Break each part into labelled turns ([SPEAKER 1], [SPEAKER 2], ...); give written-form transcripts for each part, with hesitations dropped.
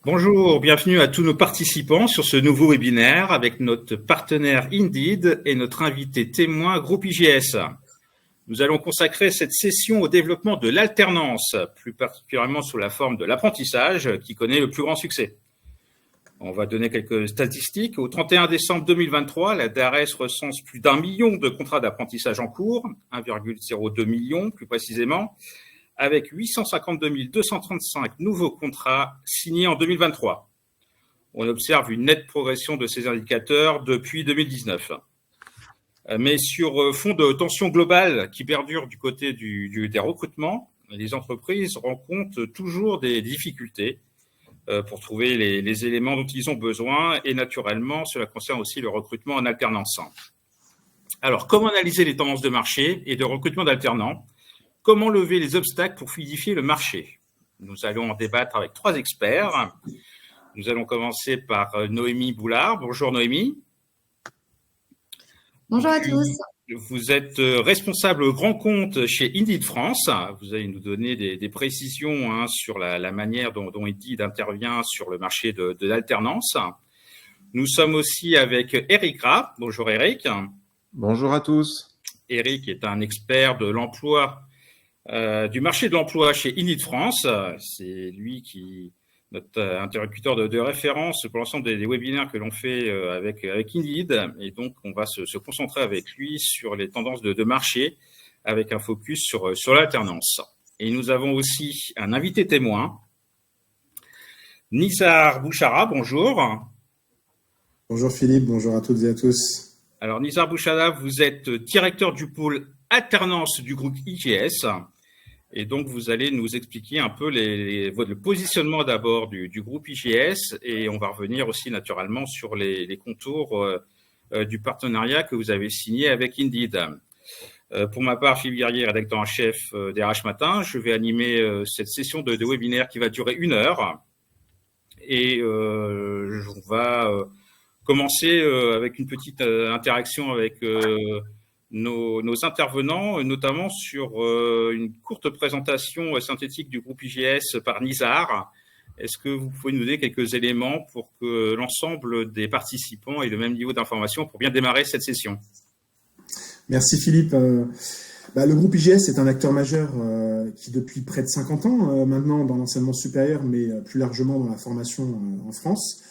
[SPEAKER 1] Bonjour, bienvenue à tous nos participants sur ce nouveau webinaire avec notre partenaire Indeed et notre invité témoin Groupe IGS. Nous allons consacrer cette session au développement de l'alternance, plus particulièrement sous la forme de l'apprentissage qui connaît le plus grand succès. On va donner quelques statistiques. Au 31 décembre 2023, la DARES recense plus d'1 million de contrats d'apprentissage en cours, 1,02 million plus précisément, avec 852 235 nouveaux contrats signés en 2023. On observe une nette progression de ces indicateurs depuis 2019. Mais sur fond de tension globale qui perdure du côté des recrutements, les entreprises rencontrent toujours des difficultés pour trouver les éléments dont ils ont besoin et naturellement, cela concerne aussi le recrutement en alternance. Alors, comment analyser les tendances de marché et de recrutement d'alternants ? Comment lever les obstacles pour fluidifier le marché? Nous allons en débattre avec 3 experts. Nous allons commencer par Noémie Boulard. Bonjour Noémie.
[SPEAKER 2] Bonjour à tous.
[SPEAKER 1] Vous êtes responsable grand compte chez Indeed France. Vous allez nous donner des précisions sur la manière dont Indeed intervient sur le marché de l'alternance. Nous sommes aussi avec Eric Rat. Bonjour Eric.
[SPEAKER 3] Bonjour à tous.
[SPEAKER 1] Eric est un expert de l'emploi, du marché de l'emploi chez Indeed France. C'est lui notre interlocuteur de référence pour l'ensemble des webinaires que l'on fait avec Indeed. Et donc, on va se concentrer avec lui sur les tendances de marché avec un focus sur l'alternance. Et nous avons aussi un invité témoin, Nizar Bouchara. Bonjour.
[SPEAKER 4] Bonjour Philippe, bonjour à toutes et à tous.
[SPEAKER 1] Alors, Nizar Bouchara, vous êtes directeur du pôle alternance du groupe IGS. Et donc, vous allez nous expliquer un peu le positionnement d'abord du groupe IGS et on va revenir aussi naturellement sur les contours du partenariat que vous avez signé avec Indeed. Pour ma part, Philippe Guerrier, rédacteur en chef d'RH Matin, je vais animer cette session de webinaire qui va durer 1 heure. Et on va commencer avec une petite interaction avec nos intervenants, notamment sur une courte présentation synthétique du groupe IGS par Nizar. Est-ce que vous pouvez nous donner quelques éléments pour que l'ensemble des participants ait le même niveau d'information pour bien démarrer cette session?
[SPEAKER 4] Merci Philippe. Le groupe IGS est un acteur majeur qui depuis près de 50 ans maintenant dans l'enseignement supérieur, mais plus largement dans la formation en France.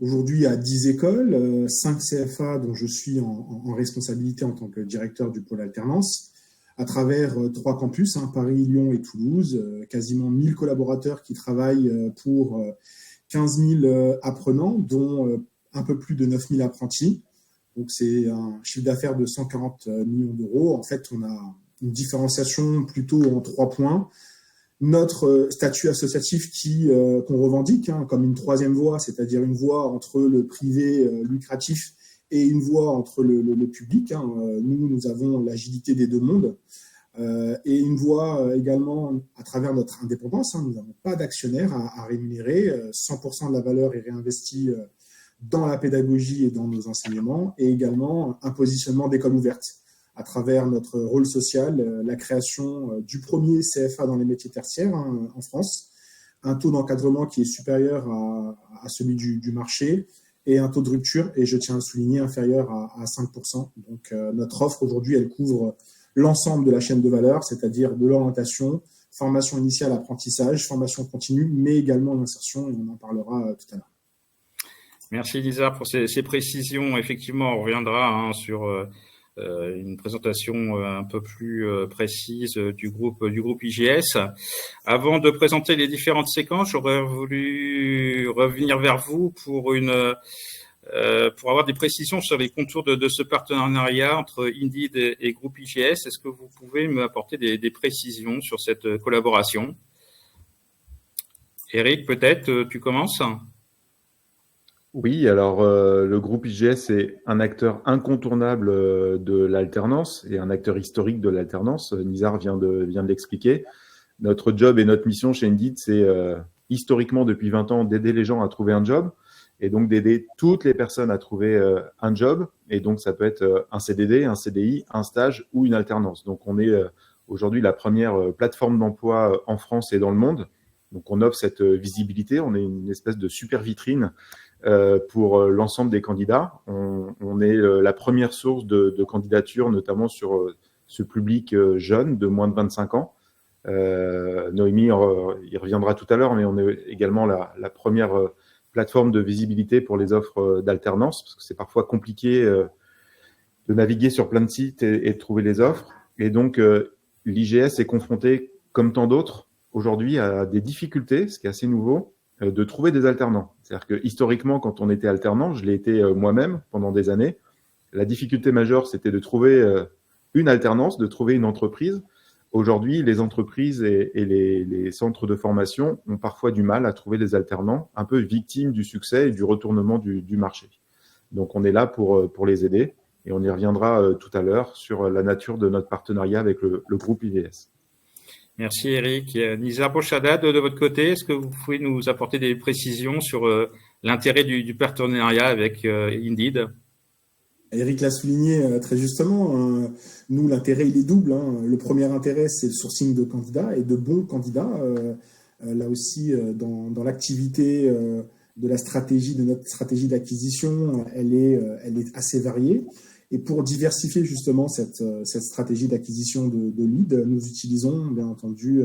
[SPEAKER 4] Aujourd'hui, à 10 écoles, 5 CFA dont je suis en responsabilité en tant que directeur du pôle alternance, à travers 3 campus, Paris, Lyon et Toulouse, quasiment 1000 collaborateurs qui travaillent pour 15 000 apprenants, dont un peu plus de 9 000 apprentis. Donc, c'est un chiffre d'affaires de 140 millions d'euros. En fait, on a une différenciation plutôt en 3 points. Notre statut associatif qu'on revendique comme une 3e voie, c'est-à-dire une voie entre le privé lucratif et une voie entre le public. Nous avons l'agilité des 2 mondes et une voie également à travers notre indépendance. Nous n'avons pas d'actionnaires à rémunérer. 100% de la valeur est réinvestie dans la pédagogie et dans nos enseignements et également un positionnement d'école ouverte à travers notre rôle social, la création du premier CFA dans les métiers tertiaires en France, un taux d'encadrement qui est supérieur à celui du marché et un taux de rupture, et je tiens à le souligner, inférieur à 5%. Donc notre offre aujourd'hui, elle couvre l'ensemble de la chaîne de valeur, c'est-à-dire de l'orientation, formation initiale, apprentissage, formation continue, mais également l'insertion, et on en parlera tout à l'heure.
[SPEAKER 1] Merci Lisa pour ces précisions. Effectivement, on reviendra sur une présentation un peu plus précise du groupe IGS. Avant de présenter les différentes séquences, j'aurais voulu revenir vers vous pour avoir des précisions sur les contours de ce partenariat entre Indeed et groupe IGS. Est-ce que vous pouvez m'apporter des précisions sur cette collaboration? Eric, peut-être, tu commences?
[SPEAKER 3] Oui, alors le groupe IGS est un acteur incontournable de l'alternance et un acteur historique de l'alternance. Nizar vient de l'expliquer. Notre job et notre mission chez Indeed, c'est historiquement depuis 20 ans d'aider les gens à trouver un job et donc d'aider toutes les personnes à trouver un job. Et donc ça peut être un CDD, un CDI, un stage ou une alternance. Donc on est aujourd'hui la première plateforme d'emploi en France et dans le monde. Donc, on offre cette visibilité. On est une espèce de super vitrine pour l'ensemble des candidats. On est la première source de candidature, notamment sur ce public jeune de moins de 25 ans. Noémie y reviendra tout à l'heure, mais on est également la première plateforme de visibilité pour les offres d'alternance, parce que c'est parfois compliqué de naviguer sur plein de sites et de trouver les offres. Et donc, l'IGS est confronté, comme tant d'autres, aujourd'hui à des difficultés, ce qui est assez nouveau, de trouver des alternants. C'est-à-dire que historiquement, quand on était alternant, je l'ai été moi-même pendant des années, la difficulté majeure, c'était de trouver une alternance, de trouver une entreprise. Aujourd'hui, les entreprises et les centres de formation ont parfois du mal à trouver des alternants, un peu victimes du succès et du retournement du marché. Donc, on est là pour les aider et on y reviendra tout à l'heure sur la nature de notre partenariat avec le groupe IGS.
[SPEAKER 1] Merci Eric. Nizar Bochadad, de votre côté, est-ce que vous pouvez nous apporter des précisions sur l'intérêt du partenariat avec Indeed ?
[SPEAKER 4] Eric l'a souligné très justement. Nous, l'intérêt, il est double. Le premier intérêt, c'est le sourcing de candidats et de bons candidats. Là aussi, dans l'activité de la stratégie, de notre stratégie d'acquisition, elle est assez variée. Et pour diversifier justement cette stratégie d'acquisition de leads, nous utilisons bien entendu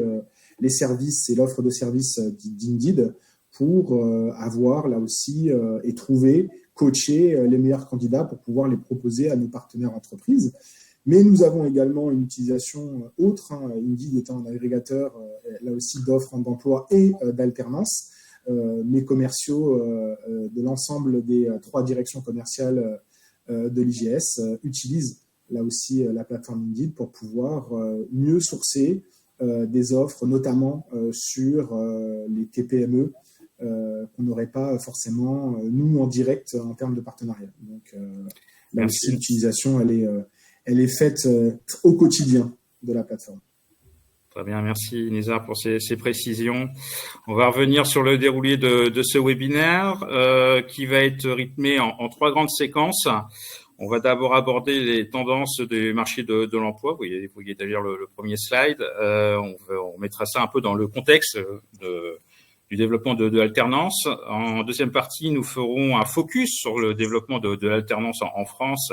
[SPEAKER 4] les services et l'offre de services d'Indeed pour avoir là aussi et trouver, coacher les meilleurs candidats pour pouvoir les proposer à nos partenaires entreprises. Mais nous avons également une utilisation autre, Indeed étant un agrégateur là aussi d'offres d'emploi et d'alternance. Mes commerciaux de l'ensemble des 3 directions commerciales de l'IGS utilisent là aussi la plateforme Indeed pour pouvoir mieux sourcer des offres, notamment sur les TPME qu'on n'aurait pas forcément nous en direct en termes de partenariat. Donc là aussi l'utilisation elle est faite au quotidien de la plateforme.
[SPEAKER 1] Très bien, merci Nizar pour ces précisions. On va revenir sur le déroulé de ce webinaire qui va être rythmé en 3 grandes séquences. On va d'abord aborder les tendances du marché de l'emploi. Vous voyez d'ailleurs le premier slide. On mettra ça un peu dans le contexte du développement de l'alternance. En deuxième partie, nous ferons un focus sur le développement de l'alternance en France.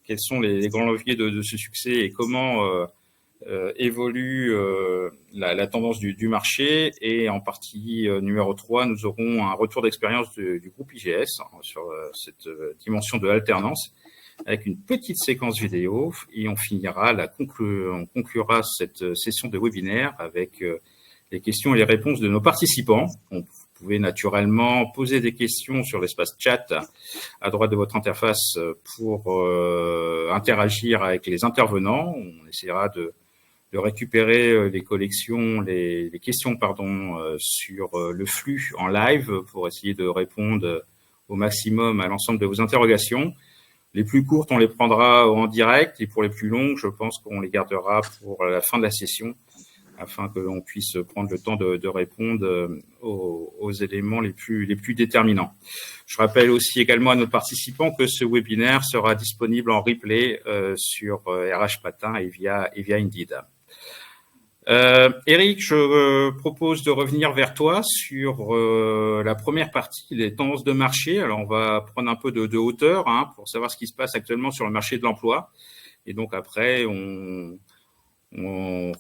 [SPEAKER 1] Quels sont les grands leviers de ce succès et comment évolue la tendance du marché. Et en partie numéro 3, nous aurons un retour d'expérience du groupe IGS sur cette dimension de l'alternance avec une petite séquence vidéo et on conclura cette session de webinaire avec les questions et les réponses de nos participants. Vous pouvez naturellement poser des questions sur l'espace chat à droite de votre interface pour interagir avec les intervenants. On essaiera de récupérer les questions sur le flux en live pour essayer de répondre au maximum à l'ensemble de vos interrogations. Les plus courtes, on les prendra en direct et pour les plus longues, je pense qu'on les gardera pour la fin de la session afin que l'on puisse prendre le temps de répondre aux éléments les plus déterminants. Je rappelle aussi également à nos participants que ce webinaire sera disponible en replay sur RH Patin et via Indeed. Eric, je propose de revenir vers toi sur la première partie, les tendances de marché. Alors, on va prendre un peu de hauteur pour savoir ce qui se passe actuellement sur le marché de l'emploi. Et donc, après, on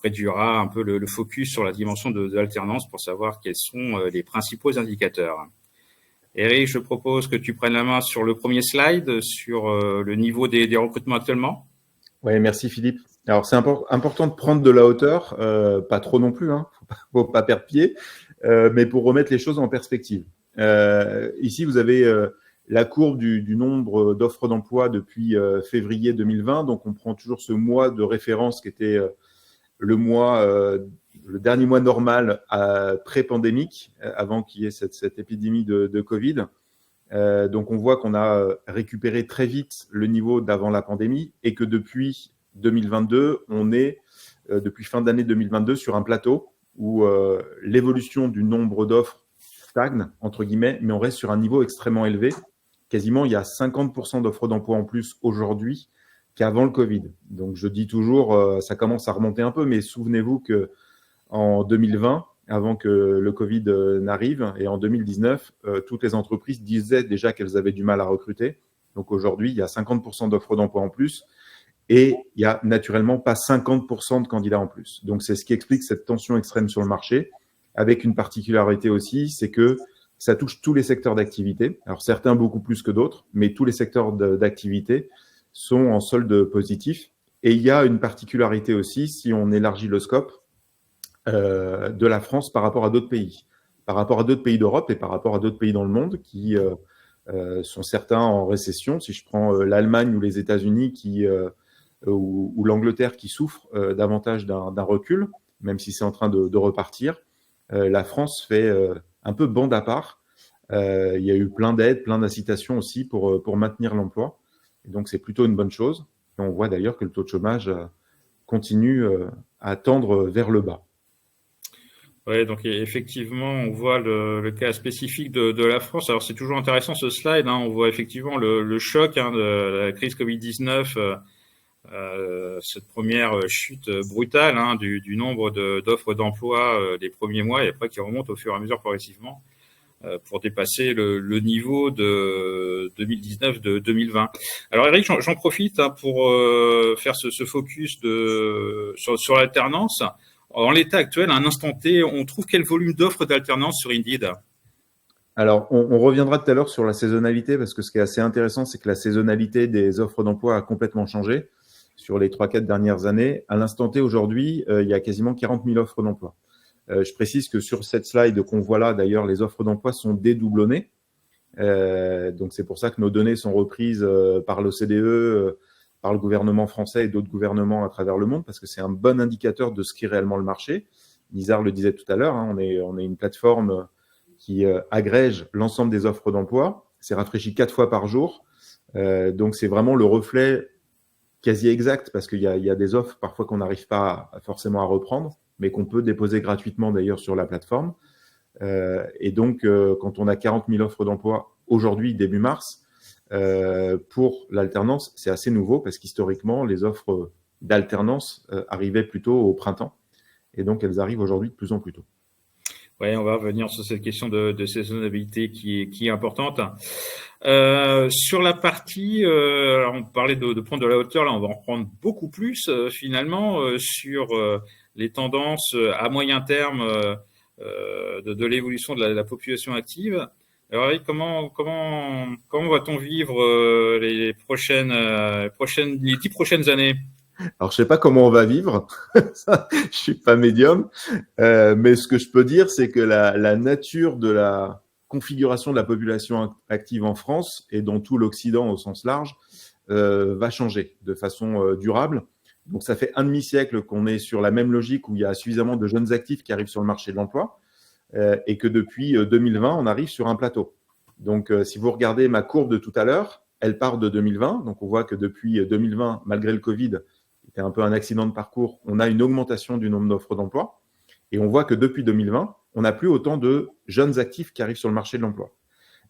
[SPEAKER 1] réduira un peu le focus sur la dimension de l'alternance pour savoir quels sont les principaux indicateurs. Eric, je propose que tu prennes la main sur le premier slide, sur le niveau des recrutements actuellement.
[SPEAKER 3] Oui, merci Philippe. Alors, c'est important de prendre de la hauteur, pas trop non plus, faut pas perdre pied, mais pour remettre les choses en perspective. Ici, vous avez la courbe du nombre d'offres d'emploi depuis février 2020. Donc, on prend toujours ce mois de référence qui était le dernier mois normal pré-pandémique, avant qu'il y ait cette épidémie de Covid. Donc, on voit qu'on a récupéré très vite le niveau d'avant la pandémie et que depuis 2022, on est, depuis fin d'année 2022, sur un plateau où l'évolution du nombre d'offres stagne, entre guillemets, mais on reste sur un niveau extrêmement élevé. Quasiment, il y a 50% d'offres d'emploi en plus aujourd'hui qu'avant le Covid. Donc, je dis toujours, ça commence à remonter un peu, mais souvenez-vous qu'en 2020, avant que le Covid n'arrive. Et en 2019, toutes les entreprises disaient déjà qu'elles avaient du mal à recruter. Donc aujourd'hui, il y a 50% d'offres d'emploi en plus et il n'y a naturellement pas 50% de candidats en plus. Donc c'est ce qui explique cette tension extrême sur le marché, avec une particularité aussi, c'est que ça touche tous les secteurs d'activité. Alors certains beaucoup plus que d'autres, mais tous les secteurs d'activité sont en solde positif. Et il y a une particularité aussi, si on élargit le scope, de la France par rapport à d'autres pays. Par rapport à d'autres pays d'Europe et par rapport à d'autres pays dans le monde qui sont certains en récession. Si je prends l'Allemagne ou les États-Unis ou l'Angleterre qui souffrent davantage d'un recul, même si c'est en train de repartir, la France fait un peu bande à part. Il y a eu plein d'aides, plein d'incitations aussi pour maintenir l'emploi. Et donc, c'est plutôt une bonne chose. Et on voit d'ailleurs que le taux de chômage continue à tendre vers le bas.
[SPEAKER 1] Oui, donc effectivement, on voit le cas spécifique de la France. Alors, c'est toujours intéressant ce slide. On voit effectivement le choc de la crise Covid-19, cette première chute brutale du nombre d'offres d'emploi les premiers mois et après qui remonte au fur et à mesure progressivement pour dépasser le niveau de 2019 de 2020. Alors Eric, j'en profite pour faire ce focus sur l'alternance. En l'état actuel, à un instant T, on trouve quel volume d'offres d'alternance sur Indeed?
[SPEAKER 3] Alors, on reviendra tout à l'heure sur la saisonnalité, parce que ce qui est assez intéressant, c'est que la saisonnalité des offres d'emploi a complètement changé sur les 3-4 dernières années. À l'instant T, aujourd'hui, il y a quasiment 40 000 offres d'emploi. Je précise que sur cette slide qu'on voit là, d'ailleurs, les offres d'emploi sont dédoublonnées. Donc, c'est pour ça que nos données sont reprises par l'OCDE, par le gouvernement français et d'autres gouvernements à travers le monde, parce que c'est un bon indicateur de ce qu'est réellement le marché. Nizar le disait tout à l'heure, on est une plateforme qui agrège l'ensemble des offres d'emploi. C'est rafraîchi 4 fois par jour. Donc, c'est vraiment le reflet quasi exact, parce qu'il y a des offres parfois qu'on n'arrive pas forcément à reprendre, mais qu'on peut déposer gratuitement d'ailleurs sur la plateforme. Et donc, quand on a 40 000 offres d'emploi aujourd'hui, début mars, pour l'alternance, c'est assez nouveau parce qu'historiquement, les offres d'alternance arrivaient plutôt au printemps. Et donc, elles arrivent aujourd'hui de plus en plus tôt.
[SPEAKER 1] Oui, on va revenir sur cette question de saisonnalité qui est importante. Sur la partie, alors on parlait de prendre de la hauteur, là on va en prendre beaucoup plus finalement sur les tendances à moyen terme de l'évolution de la population active. Alors Eric, comment va-t-on vivre les 10 prochaines années?
[SPEAKER 3] Alors, je sais pas comment on va vivre, ça, je suis pas médium, mais ce que je peux dire, c'est que la nature de la configuration de la population active en France et dans tout l'Occident au sens large va changer de façon durable. Donc, ça fait un demi-siècle qu'on est sur la même logique où il y a suffisamment de jeunes actifs qui arrivent sur le marché de l'emploi et que depuis 2020, on arrive sur un plateau. Donc, si vous regardez ma courbe de tout à l'heure, elle part de 2020. Donc, on voit que depuis 2020, malgré le Covid, c'était un peu un accident de parcours, on a une augmentation du nombre d'offres d'emploi. Et on voit que depuis 2020, on n'a plus autant de jeunes actifs qui arrivent sur le marché de l'emploi.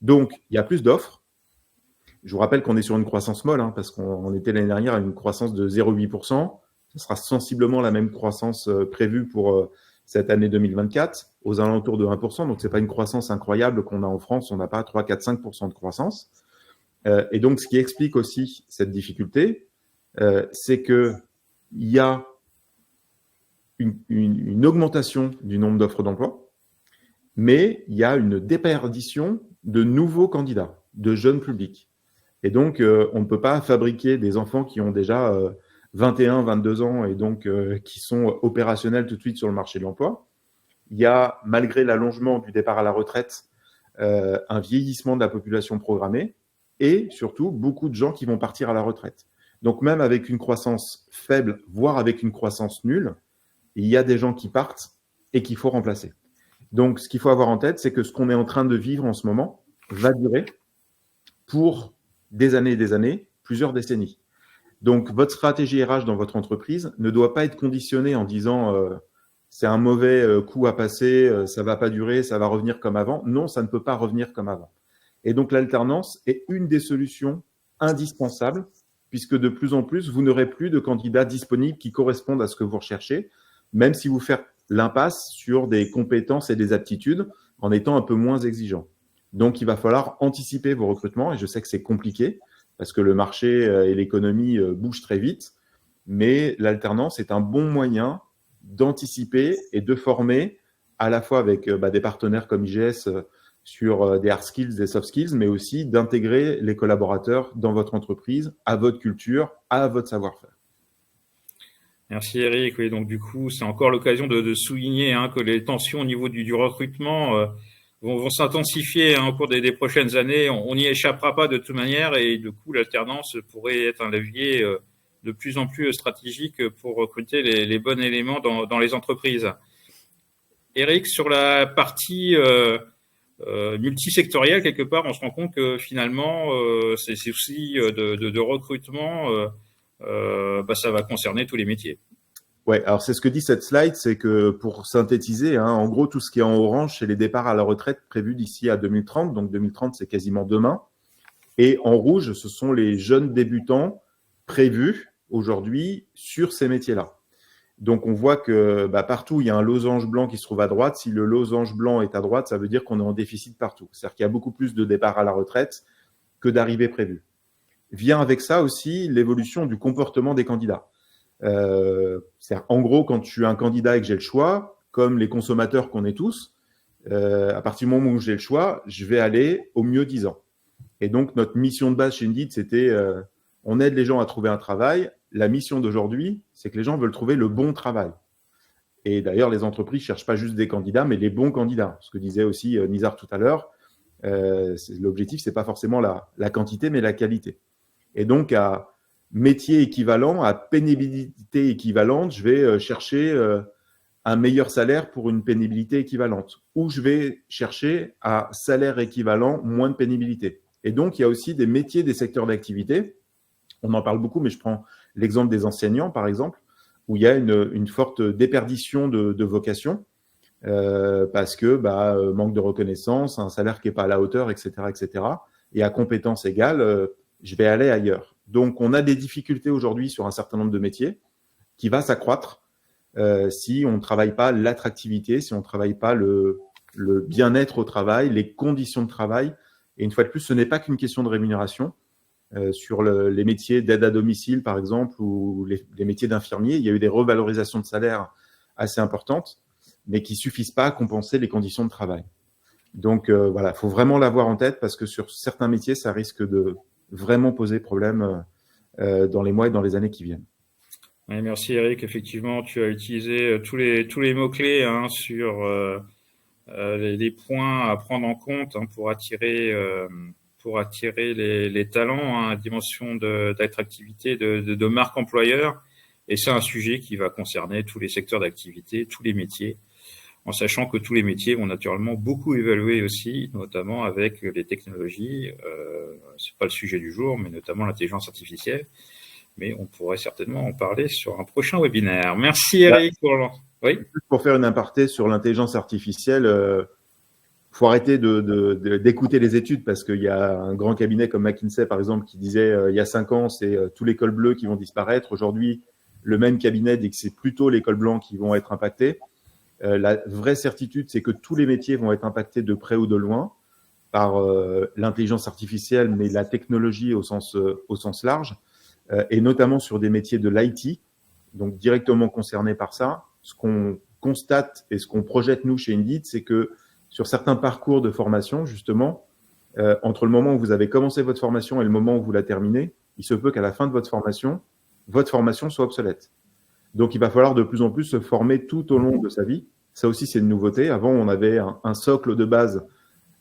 [SPEAKER 3] Donc, il y a plus d'offres. Je vous rappelle qu'on est sur une croissance molle, parce qu'on était l'année dernière à une croissance de 0,8%. Ce sera sensiblement la même croissance prévue pour cette année 2024, aux alentours de 1%. Donc, ce n'est pas une croissance incroyable qu'on a en France. On n'a pas 3, 4, 5% de croissance. Et donc, ce qui explique aussi cette difficulté, c'est qu'il y a une augmentation du nombre d'offres d'emploi, mais il y a une déperdition de nouveaux candidats, de jeunes publics. Et donc, on ne peut pas fabriquer des enfants qui ont déjà 21, 22 ans et donc qui sont opérationnels tout de suite sur le marché de l'emploi. Il y a, malgré l'allongement du départ à la retraite, un vieillissement de la population programmée et surtout beaucoup de gens qui vont partir à la retraite. Donc, même avec une croissance faible, voire avec une croissance nulle, il y a des gens qui partent et qu'il faut remplacer. Donc, ce qu'il faut avoir en tête, c'est que ce qu'on est en train de vivre en ce moment va durer pour des années, plusieurs décennies. Donc, votre stratégie RH dans votre entreprise ne doit pas être conditionnée en disant c'est un mauvais coup à passer, ça ne va pas durer, ça va revenir comme avant. Non, ça ne peut pas revenir comme avant. Et donc, l'alternance est une des solutions indispensables puisque de plus en plus, vous n'aurez plus de candidats disponibles qui correspondent à ce que vous recherchez, même si vous faites l'impasse sur des compétences et des aptitudes en étant un peu moins exigeant. Donc, il va falloir anticiper vos recrutements, et je sais que c'est compliqué parce que le marché et l'économie bougent très vite, mais l'alternance est un bon moyen d'anticiper et de former à la fois avec des partenaires comme IGS sur des hard skills, des soft skills, mais aussi d'intégrer les collaborateurs dans votre entreprise, à votre culture, à votre savoir-faire.
[SPEAKER 1] Merci Eric. Oui, donc du coup, c'est encore l'occasion de souligner que les tensions au niveau du recrutement vont s'intensifier au cours des prochaines années. On n'y échappera pas de toute manière et du coup, l'alternance pourrait être un levier de plus en plus stratégique pour recruter les bons éléments dans les entreprises. Eric, sur la partie multisectorielle, quelque part, on se rend compte que finalement, ces soucis de recrutement, ça va concerner tous les métiers.
[SPEAKER 3] Ouais, alors c'est ce que dit cette slide, c'est que pour synthétiser, en gros, tout ce qui est en orange, c'est les départs à la retraite prévus d'ici à 2030. Donc 2030, c'est quasiment demain. Et en rouge, ce sont les jeunes débutants prévus aujourd'hui sur ces métiers-là. Donc on voit que partout, il y a un losange blanc qui se trouve à droite. Si le losange blanc est à droite, ça veut dire qu'on est en déficit partout. C'est-à-dire qu'il y a beaucoup plus de départs à la retraite que d'arrivées prévues. Vient avec ça aussi l'évolution du comportement des candidats. C'est-à-dire, en gros, quand je suis un candidat et que j'ai le choix, comme les consommateurs qu'on est tous, à partir du moment où j'ai le choix, je vais aller au mieux 10 ans. Et donc, notre mission de base chez Indeed, c'était on aide les gens à trouver un travail. La mission d'aujourd'hui, c'est que les gens veulent trouver le bon travail. Et d'ailleurs, les entreprises ne cherchent pas juste des candidats, mais les bons candidats. Ce que disait aussi Nizar tout à l'heure, l'objectif, ce n'est pas forcément la quantité, mais la qualité. Et donc, à métier équivalent, à pénibilité équivalente, je vais chercher un meilleur salaire pour une pénibilité équivalente. Ou je vais chercher à salaire équivalent, moins de pénibilité. Et donc, il y a aussi des métiers, des secteurs d'activité. On en parle beaucoup, mais je prends l'exemple des enseignants, par exemple, où il y a une forte déperdition de vocation parce que manque de reconnaissance, un salaire qui n'est pas à la hauteur, etc., etc. Et à compétences égales, je vais aller ailleurs. Donc, on a des difficultés aujourd'hui sur un certain nombre de métiers qui va s'accroître si on ne travaille pas l'attractivité, si on ne travaille pas le bien-être au travail, les conditions de travail. Et une fois de plus, ce n'est pas qu'une question de rémunération. Sur les métiers d'aide à domicile, par exemple, ou les métiers d'infirmier, il y a eu des revalorisations de salaire assez importantes, mais qui ne suffisent pas à compenser les conditions de travail. Donc, il faut vraiment l'avoir en tête parce que sur certains métiers, ça risque de vraiment poser problème dans les mois et dans les années qui viennent.
[SPEAKER 1] Oui, merci Eric. Effectivement, tu as utilisé tous les mots-clés sur les points à prendre en compte pour attirer les talents, la dimension d'attractivité de marque employeur. Et c'est un sujet qui va concerner tous les secteurs d'activité, tous les métiers, en sachant que tous les métiers vont naturellement beaucoup évoluer aussi, notamment avec les technologies. C'est pas le sujet du jour, mais notamment l'intelligence artificielle. Mais on pourrait certainement en parler sur un prochain webinaire. Merci Eric. Oui.
[SPEAKER 3] Pour faire une aparté sur l'intelligence artificielle, faut arrêter d'écouter les études parce qu'il y a un grand cabinet comme McKinsey, par exemple, qui disait il y a 5 ans, c'est tous les cols bleus qui vont disparaître. Aujourd'hui, le même cabinet dit que c'est plutôt les cols blancs qui vont être impactés. La vraie certitude, c'est que tous les métiers vont être impactés de près ou de loin par l'intelligence artificielle, mais la technologie au sens large, et notamment sur des métiers de l'IT, donc directement concernés par ça. Ce qu'on constate et ce qu'on projette, nous, chez Indeed, c'est que sur certains parcours de formation, justement, entre le moment où vous avez commencé votre formation et le moment où vous la terminez, il se peut qu'à la fin de votre formation soit obsolète. Donc, il va falloir de plus en plus se former tout au long de sa vie. Ça aussi, c'est une nouveauté. Avant, on avait un socle de base.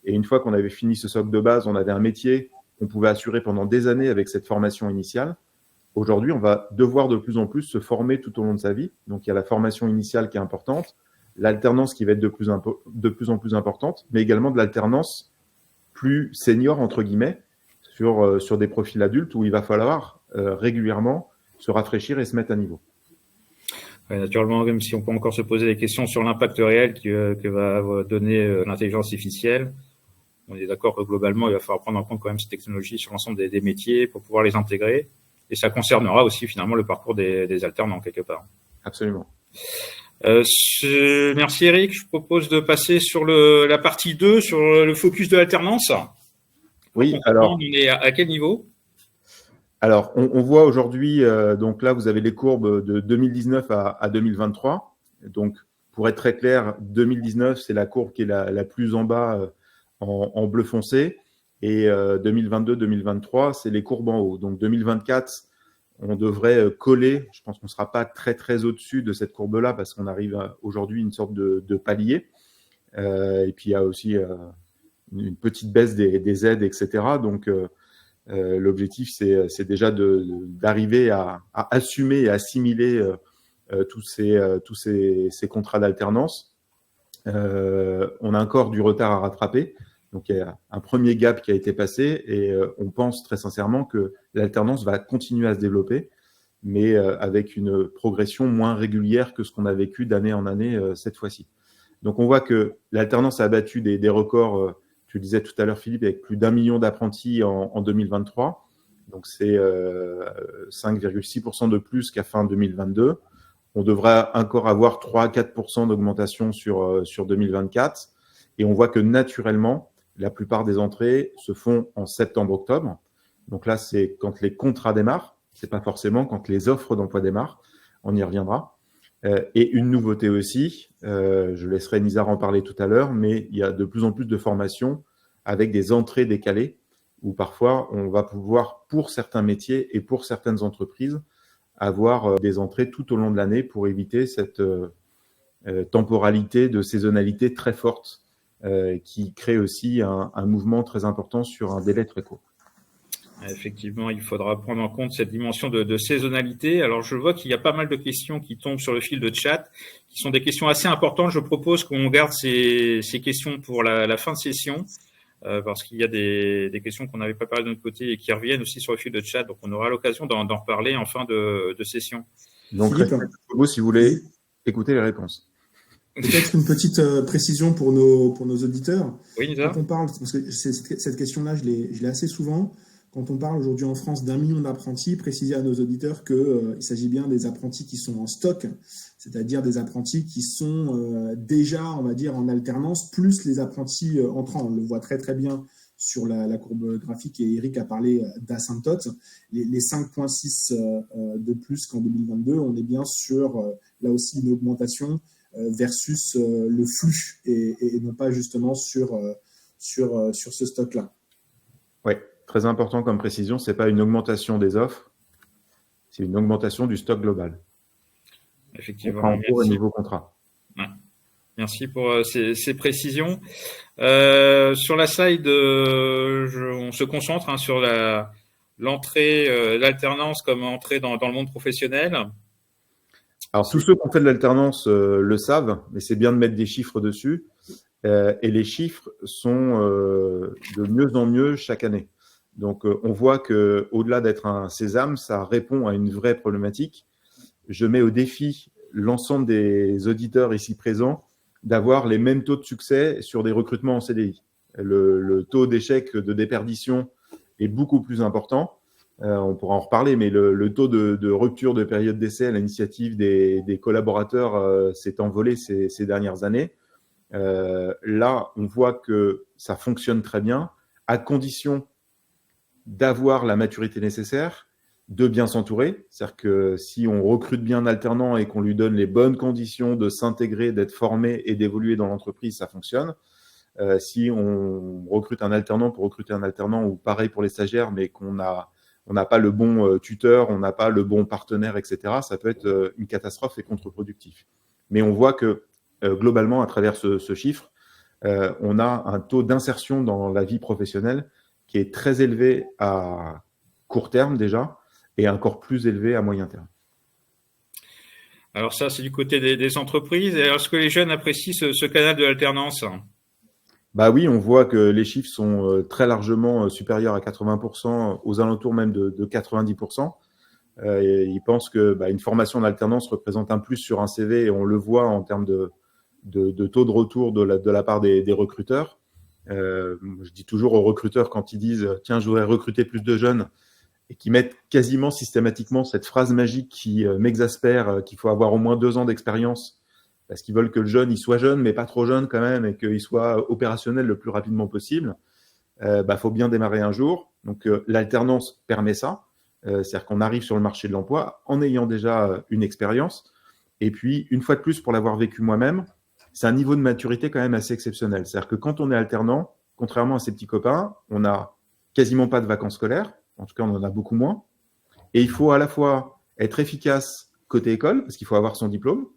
[SPEAKER 3] Et une fois qu'on avait fini ce socle de base, on avait un métier qu'on pouvait assurer pendant des années avec cette formation initiale. Aujourd'hui, on va devoir de plus en plus se former tout au long de sa vie. Donc, il y a la formation initiale qui est importante, l'alternance qui va être de plus en plus importante, mais également de l'alternance plus senior, entre guillemets, sur des profils adultes où il va falloir régulièrement se rafraîchir et se mettre à niveau.
[SPEAKER 1] Ouais, naturellement, même si on peut encore se poser des questions sur l'impact réel que va donner l'intelligence artificielle, on est d'accord que globalement, il va falloir prendre en compte quand même ces technologies sur l'ensemble des métiers pour pouvoir les intégrer. Et ça concernera aussi finalement le parcours des alternants quelque part.
[SPEAKER 3] Absolument.
[SPEAKER 1] Merci Eric. Je propose de passer sur la partie 2, sur le focus de l'alternance.
[SPEAKER 3] Oui, alors.
[SPEAKER 1] On est à quel niveau?
[SPEAKER 3] Alors, on voit aujourd'hui, donc là, vous avez les courbes de 2019 à 2023. Donc, pour être très clair, 2019, c'est la courbe qui est la plus en bas en bleu foncé. Et 2022-2023, c'est les courbes en haut. Donc, 2024, on devrait coller. Je pense qu'on ne sera pas très, très au-dessus de cette courbe-là parce qu'on arrive aujourd'hui à une sorte de palier. Et puis, il y a aussi une petite baisse des aides, etc. Donc, l'objectif, c'est déjà d'arriver à assumer et assimiler tous ces contrats d'alternance. On a encore du retard à rattraper. Donc, il y a un premier gap qui a été passé et on pense très sincèrement que l'alternance va continuer à se développer, mais avec une progression moins régulière que ce qu'on a vécu d'année en année cette fois-ci. Donc, on voit que l'alternance a battu des records. Tu le disais tout à l'heure, Philippe, avec plus d'1 million d'apprentis en 2023. Donc, c'est 5,6% de plus qu'à fin 2022. On devrait encore avoir 3 à 4% d'augmentation sur 2024. Et on voit que naturellement, la plupart des entrées se font en septembre-octobre. Donc là, c'est quand les contrats démarrent. Ce n'est pas forcément quand les offres d'emploi démarrent. On y reviendra. Et une nouveauté aussi, je laisserai Nizar en parler tout à l'heure, mais il y a de plus en plus de formations avec des entrées décalées où parfois on va pouvoir, pour certains métiers et pour certaines entreprises, avoir des entrées tout au long de l'année pour éviter cette temporalité de saisonnalité très forte qui crée aussi un mouvement très important sur un délai très court.
[SPEAKER 1] Effectivement, il faudra prendre en compte cette dimension de saisonnalité. Alors, je vois qu'il y a pas mal de questions qui tombent sur le fil de chat, qui sont des questions assez importantes. Je propose qu'on garde ces questions pour la fin de session, parce qu'il y a des questions qu'on n'avait pas parlé de notre côté et qui reviennent aussi sur le fil de chat. Donc, on aura l'occasion d'en reparler en fin de session.
[SPEAKER 3] Donc, vous, si vous voulez écouter les réponses.
[SPEAKER 4] Peut-être une petite précision pour nos auditeurs.
[SPEAKER 1] Oui, Nizar.
[SPEAKER 4] Quand on parle, parce que cette question-là, je l'ai assez souvent. Quand on parle aujourd'hui en France d'1 million d'apprentis, préciser à nos auditeurs qu'il s'agit bien des apprentis qui sont en stock, c'est-à-dire des apprentis qui sont déjà, on va dire, en alternance, plus les apprentis entrants. On le voit très très bien sur la courbe graphique et Eric a parlé d'asymptote. Les 5,6 de plus qu'en 2022, on est bien sur, là aussi, une augmentation versus le flux et non pas justement sur ce stock-là.
[SPEAKER 3] Oui. Très important comme précision, ce n'est pas une augmentation des offres, c'est une augmentation du stock global.
[SPEAKER 1] Effectivement.
[SPEAKER 3] En cours et niveau contrat.
[SPEAKER 1] Ouais. Merci pour ces précisions. Sur la slide, on se concentre sur l'entrée, l'alternance comme entrée dans le monde professionnel.
[SPEAKER 3] Alors, tous ceux qui ont fait de l'alternance le savent, mais c'est bien de mettre des chiffres dessus. Et les chiffres sont de mieux en mieux chaque année. Donc, on voit qu'au-delà d'être un sésame, ça répond à une vraie problématique. Je mets au défi l'ensemble des auditeurs ici présents d'avoir les mêmes taux de succès sur des recrutements en CDI. Le taux d'échec, de déperdition est beaucoup plus important. On pourra en reparler, mais le taux de rupture de période d'essai à l'initiative des collaborateurs s'est envolé ces dernières années. Là, on voit que ça fonctionne très bien, à condition d'avoir la maturité nécessaire, de bien s'entourer. C'est-à-dire que si on recrute bien un alternant et qu'on lui donne les bonnes conditions de s'intégrer, d'être formé et d'évoluer dans l'entreprise, ça fonctionne. Si on recrute un alternant pour recruter un alternant, ou pareil pour les stagiaires, mais qu'on n'a pas le bon tuteur, on n'a pas le bon partenaire, etc., ça peut être une catastrophe et contre-productif. Mais on voit que globalement, à travers ce chiffre, on a un taux d'insertion dans la vie professionnelle qui est très élevé à court terme déjà et encore plus élevé à moyen terme.
[SPEAKER 1] Alors ça, c'est du côté des entreprises. Est-ce que les jeunes apprécient ce canal de l'alternance ?
[SPEAKER 3] Bah oui, on voit que les chiffres sont très largement supérieurs à 80%, aux alentours même de 90%. Et ils pensent que une formation en alternance représente un plus sur un CV et on le voit en termes de taux de retour de la part des recruteurs. Je dis toujours aux recruteurs quand ils disent « Tiens, je voudrais recruter plus de jeunes » et qui mettent quasiment systématiquement cette phrase magique qui m'exaspère, qu'il faut avoir au moins 2 ans d'expérience parce qu'ils veulent que le jeune, il soit jeune, mais pas trop jeune quand même, et qu'il soit opérationnel le plus rapidement possible. Faut bien démarrer un jour. Donc, l'alternance permet ça. C'est-à-dire qu'on arrive sur le marché de l'emploi en ayant déjà une expérience. Et puis, une fois de plus, pour l'avoir vécu moi-même, c'est un niveau de maturité quand même assez exceptionnel. C'est-à-dire que quand on est alternant, contrairement à ses petits copains, on n'a quasiment pas de vacances scolaires. En tout cas, on en a beaucoup moins. Et il faut à la fois être efficace côté école, parce qu'il faut avoir son diplôme,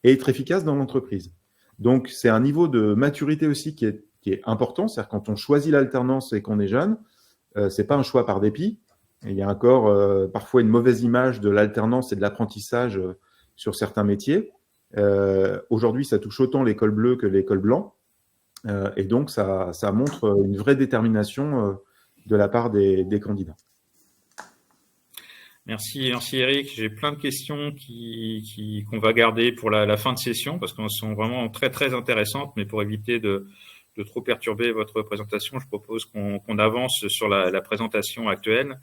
[SPEAKER 3] et être efficace dans l'entreprise. Donc, c'est un niveau de maturité aussi qui est important. C'est-à-dire quand on choisit l'alternance et qu'on est jeune, c'est pas un choix par dépit. Et il y a encore parfois une mauvaise image de l'alternance et de l'apprentissage sur certains métiers. Aujourd'hui, ça touche autant l'école bleue que l'école blanc. Et donc, ça montre une vraie détermination de la part des candidats.
[SPEAKER 1] Merci Eric. J'ai plein de questions qu'on va garder pour la fin de session parce qu'elles sont vraiment très très intéressantes. Mais pour éviter de trop perturber votre présentation, je propose qu'on avance sur la présentation actuelle.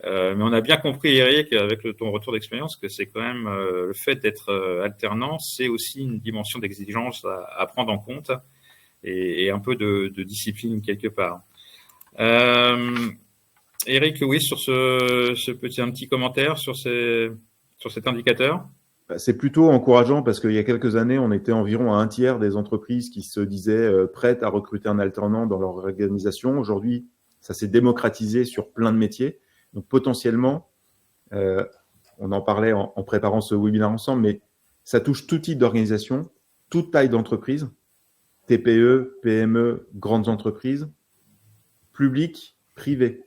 [SPEAKER 1] Mais on a bien compris, Eric, avec ton retour d'expérience, que c'est quand même le fait d'être alternant, c'est aussi une dimension d'exigence à prendre en compte et un peu de discipline quelque part. Eric, oui, sur un petit commentaire sur cet indicateur.
[SPEAKER 3] C'est plutôt encourageant parce qu'il y a quelques années, on était environ à un tiers des entreprises qui se disaient prêtes à recruter un alternant dans leur organisation. Aujourd'hui, ça s'est démocratisé sur plein de métiers. Donc potentiellement, on en parlait en préparant ce webinaire ensemble, mais ça touche tout type d'organisation, toute taille d'entreprise, TPE, PME, grandes entreprises, publiques, privées.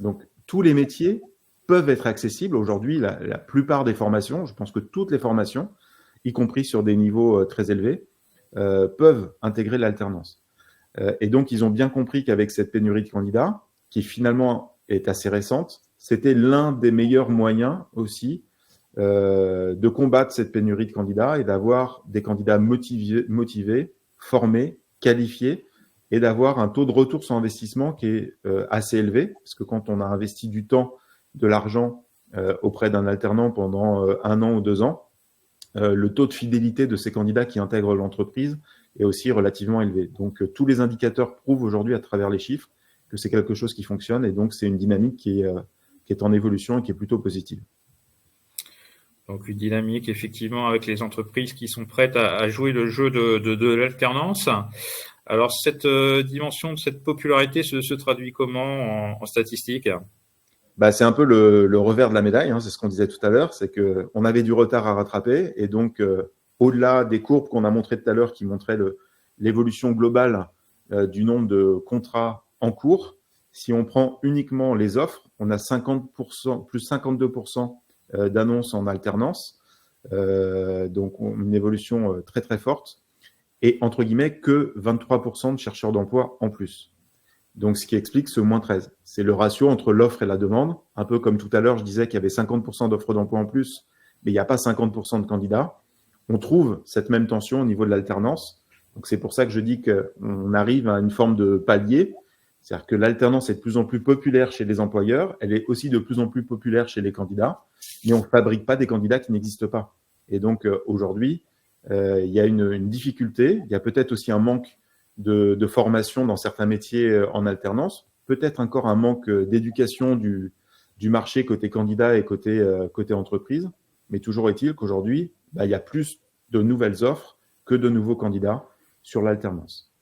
[SPEAKER 3] Donc tous les métiers peuvent être accessibles. Aujourd'hui, la plupart des formations, je pense que toutes les formations, y compris sur des niveaux très élevés, peuvent intégrer l'alternance. Et donc, ils ont bien compris qu'avec cette pénurie de candidats, qui finalement est assez récente, c'était l'un des meilleurs moyens aussi de combattre cette pénurie de candidats et d'avoir des candidats motivés, formés, qualifiés, et d'avoir un taux de retour sur investissement qui est assez élevé, parce que quand on a investi du temps, de l'argent auprès d'un alternant pendant 1 an ou 2 ans, le taux de fidélité de ces candidats qui intègrent l'entreprise est aussi relativement élevé. Donc, tous les indicateurs prouvent aujourd'hui à travers les chiffres que c'est quelque chose qui fonctionne et donc c'est une dynamique qui est en évolution et qui est plutôt positive.
[SPEAKER 1] Donc, une dynamique, effectivement, avec les entreprises qui sont prêtes à jouer le jeu de l'alternance. Alors, cette dimension, cette popularité se traduit comment en statistiques ?
[SPEAKER 3] C'est un peu le revers de la médaille, hein, c'est ce qu'on disait tout à l'heure, c'est qu'on avait du retard à rattraper et donc au-delà des courbes qu'on a montrées tout à l'heure qui montraient l'évolution globale du nombre de contrats en cours, si on prend uniquement les offres, on a 50%, plus 52% d'annonces en alternance, donc une évolution très très forte et entre guillemets que 23% de chercheurs d'emploi en plus. Donc, ce qui explique ce moins 13. C'est le ratio entre l'offre et la demande. Un peu comme tout à l'heure, je disais qu'il y avait 50% d'offres d'emploi en plus, mais il n'y a pas 50% de candidats. On trouve cette même tension au niveau de l'alternance. Donc, c'est pour ça que je dis qu'on arrive à une forme de palier. C'est-à-dire que l'alternance est de plus en plus populaire chez les employeurs. Elle est aussi de plus en plus populaire chez les candidats. Mais on ne fabrique pas des candidats qui n'existent pas. Et donc, aujourd'hui, il y a une difficulté. Il y a peut-être aussi un manque de formation dans certains métiers en alternance, peut-être encore un manque d'éducation du marché côté candidat et côté entreprise, mais toujours est-il qu'aujourd'hui, il y a plus de nouvelles offres que de nouveaux candidats sur l'alternance.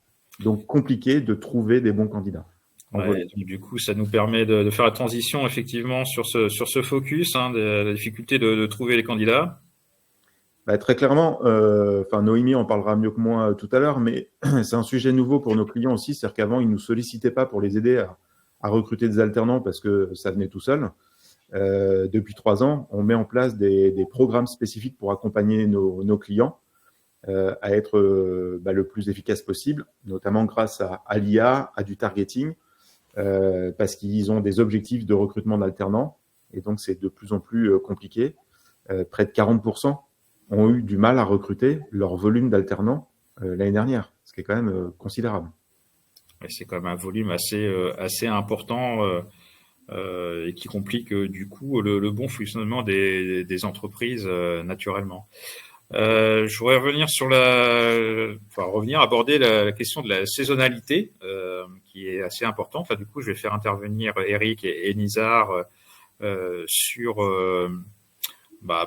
[SPEAKER 3] Donc, compliqué de trouver des bons candidats.
[SPEAKER 1] Ouais, du coup, ça nous permet de faire la transition effectivement sur ce focus, de la difficulté de trouver les candidats.
[SPEAKER 3] Très clairement, Noémie en parlera mieux que moi tout à l'heure, mais c'est un sujet nouveau pour nos clients aussi. C'est-à-dire qu'avant, ils ne nous sollicitaient pas pour les aider à recruter des alternants parce que ça venait tout seul. Depuis 3 ans, on met en place des programmes spécifiques pour accompagner nos clients à être le plus efficace possible, notamment grâce à l'IA, à du targeting, parce qu'ils ont des objectifs de recrutement d'alternants. Et donc, c'est de plus en plus compliqué. Près de 40% ont eu du mal à recruter leur volume d'alternants l'année dernière, ce qui est quand même considérable.
[SPEAKER 1] C'est quand même un volume assez important et qui complique du coup le bon fonctionnement des entreprises naturellement. Je voudrais revenir aborder la question de la saisonnalité, qui est assez importante. Là, du coup, je vais faire intervenir Eric et Nizar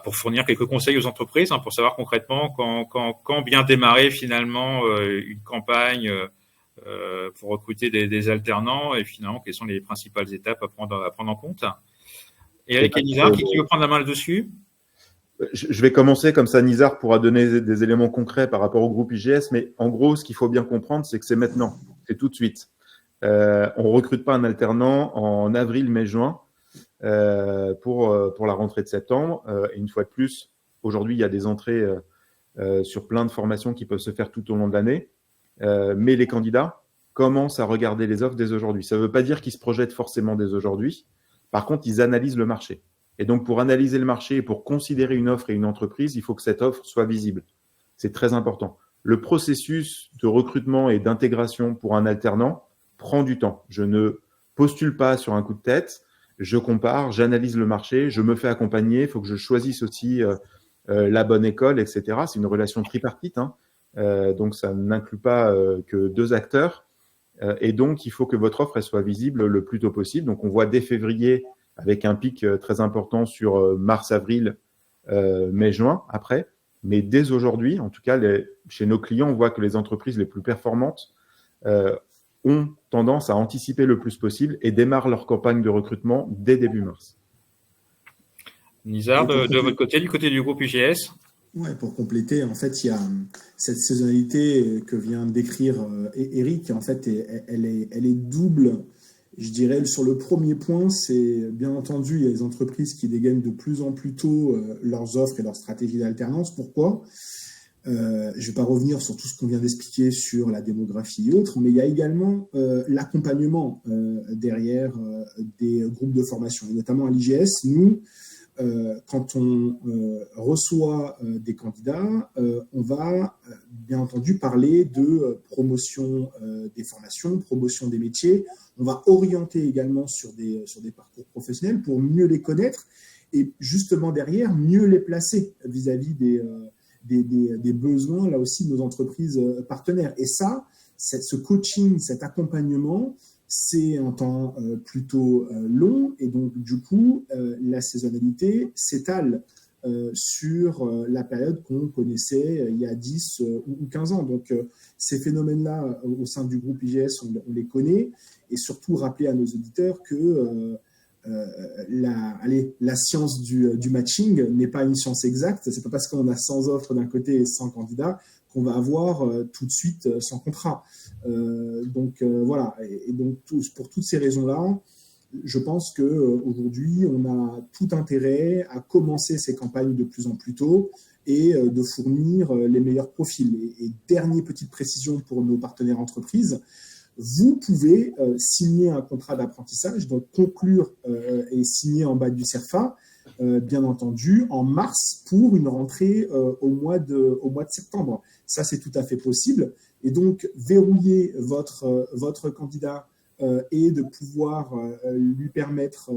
[SPEAKER 1] pour fournir quelques conseils aux entreprises, pour savoir concrètement quand bien démarrer finalement une campagne pour recruter des alternants, et finalement quelles sont les principales étapes à prendre en compte. Et Eric et Nizar, qui veut prendre la main là-dessus?
[SPEAKER 3] Je vais commencer, comme ça Nizar pourra donner des éléments concrets par rapport au groupe IGS, mais en gros, ce qu'il faut bien comprendre, c'est que c'est maintenant, c'est tout de suite. On ne recrute pas un alternant en avril, mai, juin pour la rentrée de septembre. Et une fois de plus, aujourd'hui, il y a des entrées sur plein de formations qui peuvent se faire tout au long de l'année. Mais les candidats commencent à regarder les offres dès aujourd'hui. Ça ne veut pas dire qu'ils se projettent forcément dès aujourd'hui. Par contre, ils analysent le marché. Et donc, pour analyser le marché et pour considérer une offre et une entreprise, il faut que cette offre soit visible. C'est très important. Le processus de recrutement et d'intégration pour un alternant prend du temps. Je ne postule pas sur un coup de tête. Je compare, j'analyse le marché, je me fais accompagner. Il faut que je choisisse aussi la bonne école, etc. C'est une relation tripartite. Donc, ça n'inclut pas que 2 acteurs. Et donc, il faut que votre offre elle soit visible le plus tôt possible. Donc, on voit dès février avec un pic très important sur mars, avril, mai, juin après. Mais dès aujourd'hui, en tout cas, chez nos clients, on voit que les entreprises les plus performantes ont tendance à anticiper le plus possible et démarrent leur campagne de recrutement dès début mars.
[SPEAKER 1] Nizar, de votre côté, du côté du groupe UGS?
[SPEAKER 4] Ouais, pour compléter, en fait, il y a cette saisonnalité que vient de décrire Eric. En fait, elle est double. Je dirais, sur le premier point, c'est bien entendu, il y a des entreprises qui dégainent de plus en plus tôt leurs offres et leurs stratégies d'alternance. Pourquoi ? Je ne vais pas revenir sur tout ce qu'on vient d'expliquer sur la démographie et autres, mais il y a également l'accompagnement derrière des groupes de formation. Et notamment à l'IGS, nous, quand on reçoit des candidats, on va bien entendu parler de promotion des formations, promotion des métiers. On va orienter également sur des parcours professionnels pour mieux les connaître et justement derrière mieux les placer vis-à-vis des besoins là aussi de nos entreprises partenaires. Et ça, ce coaching, cet accompagnement, c'est un temps plutôt long et donc du coup la saisonnalité s'étale sur la période qu'on connaissait il y a 10 ou 15 ans. Donc ces phénomènes-là au sein du groupe IGS, on les connaît et surtout rappeler à nos auditeurs que la science du matching n'est pas une science exacte. C'est pas parce qu'on a 100 offres d'un côté et 100 candidats qu'on va avoir tout de suite 100 contrats. Voilà. Et donc pour toutes ces raisons-là, je pense qu'aujourd'hui, on a tout intérêt à commencer ces campagnes de plus en plus tôt et de fournir les meilleurs profils. Et dernière petite précision pour nos partenaires entreprises, vous pouvez signer un contrat d'apprentissage, donc conclure et signer en bas du CERFA, bien entendu, en mars pour une rentrée au mois de septembre. Ça, c'est tout à fait possible. Et donc, verrouiller votre candidat et de pouvoir lui permettre,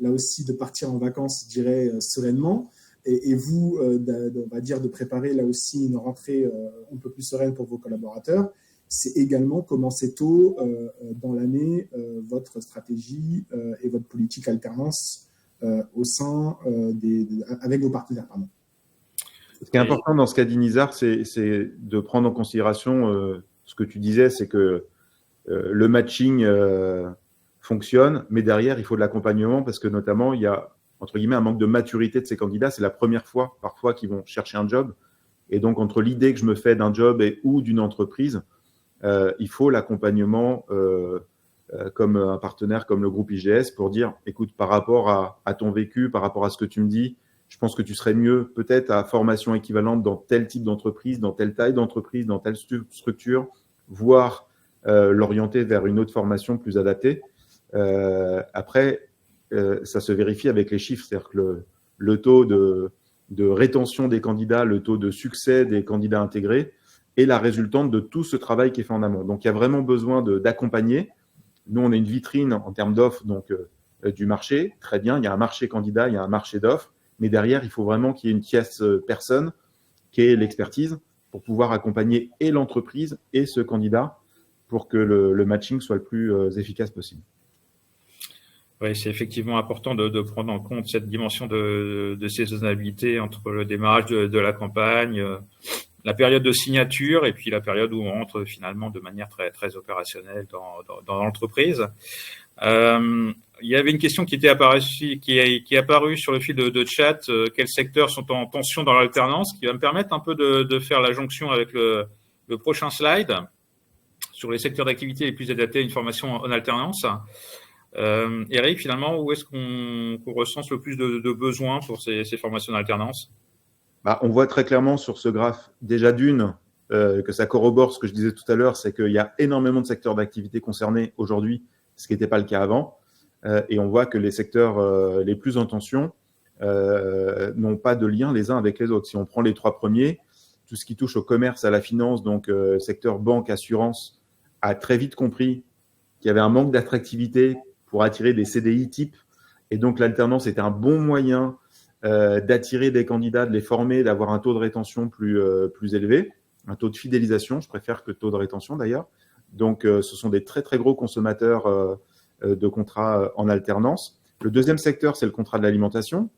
[SPEAKER 4] là aussi, de partir en vacances, je dirais, sereinement, et vous, on va dire, de préparer là aussi une rentrée un peu plus sereine pour vos collaborateurs, c'est également commencer tôt dans l'année votre stratégie et votre politique alternance au sein avec vos partenaires. Pardon.
[SPEAKER 3] Ce qui est important dans ce qu'a dit Nizar, c'est de prendre en considération ce que tu disais, c'est que le matching fonctionne, mais derrière, il faut de l'accompagnement parce que notamment, il y a, entre guillemets, un manque de maturité de ces candidats. C'est la première fois, parfois, qu'ils vont chercher un job. Et donc, entre l'idée que je me fais d'un job ou d'une entreprise, il faut l'accompagnement comme un partenaire comme le groupe IGS pour dire, écoute, par rapport à ton vécu, par rapport à ce que tu me dis, je pense que tu serais mieux peut-être à formation équivalente dans tel type d'entreprise, dans telle taille d'entreprise, dans telle structure, voire l'orienter vers une autre formation plus adaptée. Après, ça se vérifie avec les chiffres, c'est-à-dire que le taux de rétention des candidats, le taux de succès des candidats intégrés est la résultante de tout ce travail qui est fait en amont. Donc, il y a vraiment besoin d'accompagner. Nous, on a une vitrine en termes d'offres du marché. Très bien, il y a un marché candidat, il y a un marché d'offres. Mais derrière, il faut vraiment qu'il y ait une tierce personne qu'est l'expertise pour pouvoir accompagner et l'entreprise et ce candidat pour que le matching soit le plus efficace possible.
[SPEAKER 1] Oui, c'est effectivement important de prendre en compte cette dimension de saisonnalité entre le démarrage de la campagne, la période de signature et puis la période où on entre finalement de manière très, très opérationnelle dans l'entreprise. Il y avait une question qui est apparue sur le fil de chat. Quels secteurs sont en tension dans l'alternance, qui va me permettre un peu de faire la jonction avec le prochain slide sur les secteurs d'activité les plus adaptés à une formation en alternance. Eric, finalement, où est-ce qu'on recense le plus de besoins pour ces formations en alternance?
[SPEAKER 3] On voit très clairement sur ce graphe, déjà que ça corrobore ce que je disais tout à l'heure, c'est qu'il y a énormément de secteurs d'activité concernés aujourd'hui, ce qui n'était pas le cas avant. Et on voit que les secteurs les plus en tension n'ont pas de lien les uns avec les autres. Si on prend les 3 premiers, tout ce qui touche au commerce, à la finance, donc secteur banque, assurance, a très vite compris qu'il y avait un manque d'attractivité pour attirer des CDI type. Et donc, l'alternance était un bon moyen d'attirer des candidats, de les former, d'avoir un taux de rétention plus élevé, un taux de fidélisation, je préfère que taux de rétention d'ailleurs. Donc, ce sont des très, très gros consommateurs de contrats en alternance. Le deuxième secteur, c'est le contrat de l'alimentation,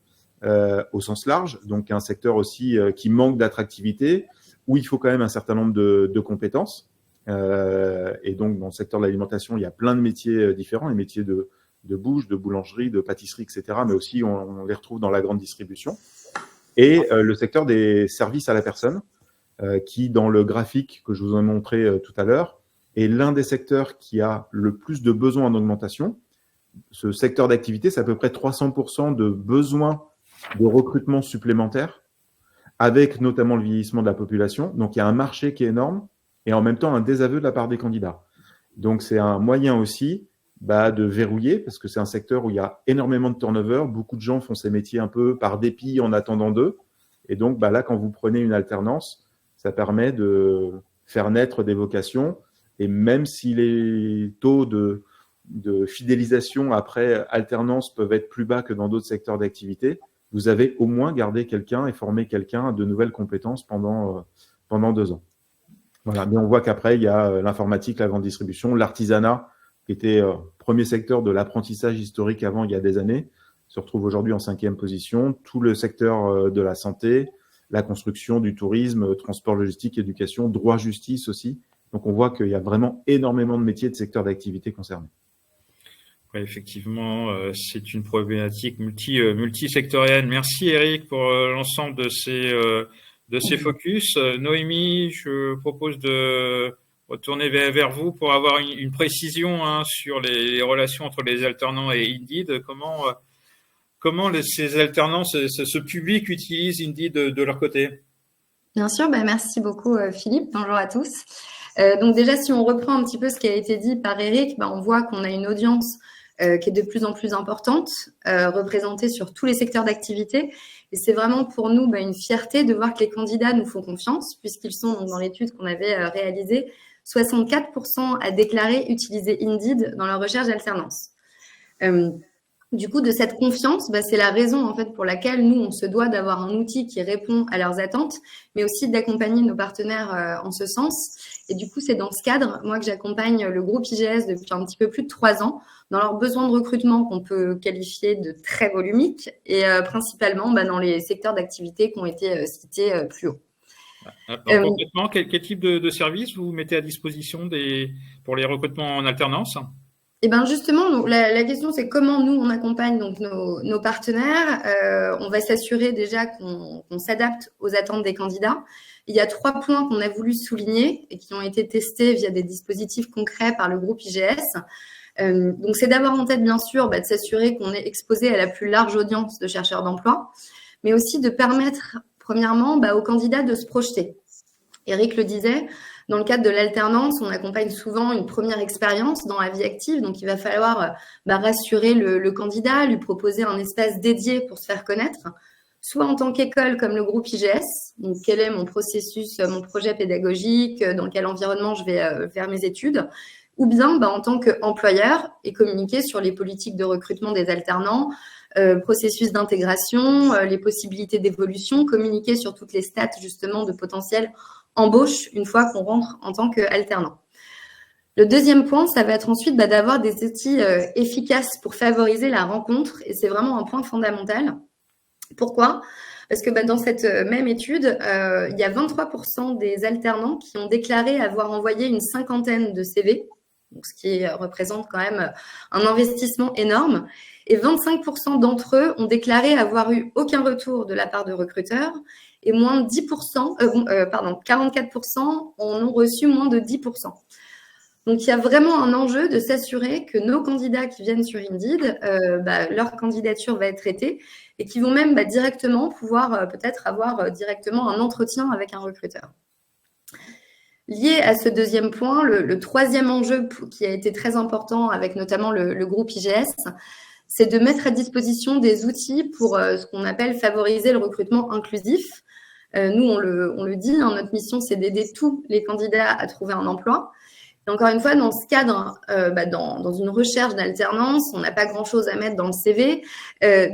[SPEAKER 3] au sens large, donc un secteur aussi qui manque d'attractivité, où il faut quand même un certain nombre de compétences. Et donc, dans le secteur de l'alimentation, il y a plein de métiers différents, les métiers de bouche, de boulangerie, de pâtisserie, etc. Mais aussi, on les retrouve dans la grande distribution. Et le secteur des services à la personne, qui, dans le graphique que je vous ai montré tout à l'heure, est l'un des secteurs qui a le plus de besoins en augmentation. Ce secteur d'activité, c'est à peu près 300% de besoins de recrutement supplémentaires, avec notamment le vieillissement de la population. Donc, il y a un marché qui est énorme et en même temps un désaveu de la part des candidats. Donc, c'est un moyen aussi de verrouiller, parce que c'est un secteur où il y a énormément de turnover. Beaucoup de gens font ces métiers un peu par dépit en attendant d'eux. Et donc, là, quand vous prenez une alternance, ça permet de faire naître des vocations. Et même si les taux de fidélisation après alternance peuvent être plus bas que dans d'autres secteurs d'activité, vous avez au moins gardé quelqu'un et formé quelqu'un à de nouvelles compétences pendant 2 ans. Voilà. Mais on voit qu'après, il y a l'informatique, la grande distribution, l'artisanat, qui était premier secteur de l'apprentissage historique avant, il y a des années, se retrouve aujourd'hui en 5e position. Tout le secteur de la santé, la construction, du tourisme, transport, logistique, éducation, droit, justice aussi. Donc, on voit qu'il y a vraiment énormément de métiers de secteurs d'activité concernés.
[SPEAKER 1] Oui, effectivement, c'est une problématique multisectorielle. Merci Eric pour l'ensemble de ces focus. Noémie, je propose de retourner vers vous pour avoir une précision sur les relations entre les alternants et Indeed. Comment ces alternants, ce public utilise Indeed de leur côté?
[SPEAKER 2] Bien sûr, merci beaucoup Philippe. Bonjour à tous. Donc déjà, si on reprend un petit peu ce qui a été dit par Eric, on voit qu'on a une audience qui est de plus en plus importante, représentée sur tous les secteurs d'activité. Et c'est vraiment pour nous une fierté de voir que les candidats nous font confiance, puisqu'ils sont donc, dans l'étude qu'on avait réalisée, 64% à déclarer utiliser Indeed dans leur recherche d'alternance. Du coup, de cette confiance, c'est la raison en fait pour laquelle nous, on se doit d'avoir un outil qui répond à leurs attentes, mais aussi d'accompagner nos partenaires en ce sens. Et du coup, c'est dans ce cadre, moi, que j'accompagne le groupe IGS depuis un petit peu plus de 3 ans dans leurs besoins de recrutement qu'on peut qualifier de très volumiques et principalement dans les secteurs d'activité qui ont été cités plus haut.
[SPEAKER 1] Alors, concrètement, quel type de service vous mettez à disposition pour les recrutements en alternance ?
[SPEAKER 2] Et justement, donc, la question, c'est comment nous, on accompagne donc, nos partenaires. On va s'assurer déjà qu'on s'adapte aux attentes des candidats. Il y a 3 points qu'on a voulu souligner et qui ont été testés via des dispositifs concrets par le groupe IGS. Donc, c'est d'avoir en tête, bien sûr, de s'assurer qu'on est exposé à la plus large audience de chercheurs d'emploi, mais aussi de permettre, premièrement, aux candidats de se projeter. Eric le disait, dans le cadre de l'alternance, on accompagne souvent une première expérience dans la vie active. Donc, il va falloir rassurer le candidat, lui proposer un espace dédié pour se faire connaître, soit en tant qu'école comme le groupe IGS. Donc, quel est mon processus, mon projet pédagogique, dans quel environnement je vais faire mes études, ou bien en tant qu'employeur et communiquer sur les politiques de recrutement des alternants, processus d'intégration, les possibilités d'évolution, communiquer sur toutes les stats justement de potentiel embauche une fois qu'on rentre en tant qu'alternant. Le deuxième point, ça va être ensuite d'avoir des outils efficaces pour favoriser la rencontre, et c'est vraiment un point fondamental. Pourquoi ? Parce que dans cette même étude, il y a 23% des alternants qui ont déclaré avoir envoyé une 50aine de CV, donc ce qui représente quand même un investissement énorme. Et 25% d'entre eux ont déclaré avoir eu aucun retour de la part de recruteurs, et moins de 44% en ont reçu moins de 10%. Donc, il y a vraiment un enjeu de s'assurer que nos candidats qui viennent sur Indeed, leur candidature va être traitée et qui vont même directement pouvoir peut-être avoir directement un entretien avec un recruteur. Lié à ce deuxième point, le troisième enjeu qui a été très important avec notamment le groupe IGS, c'est de mettre à disposition des outils pour ce qu'on appelle favoriser le recrutement inclusif. Nous, on le dit, notre mission, c'est d'aider tous les candidats à trouver un emploi. Et encore une fois, dans ce cadre, dans une recherche d'alternance, on n'a pas grand-chose à mettre dans le CV.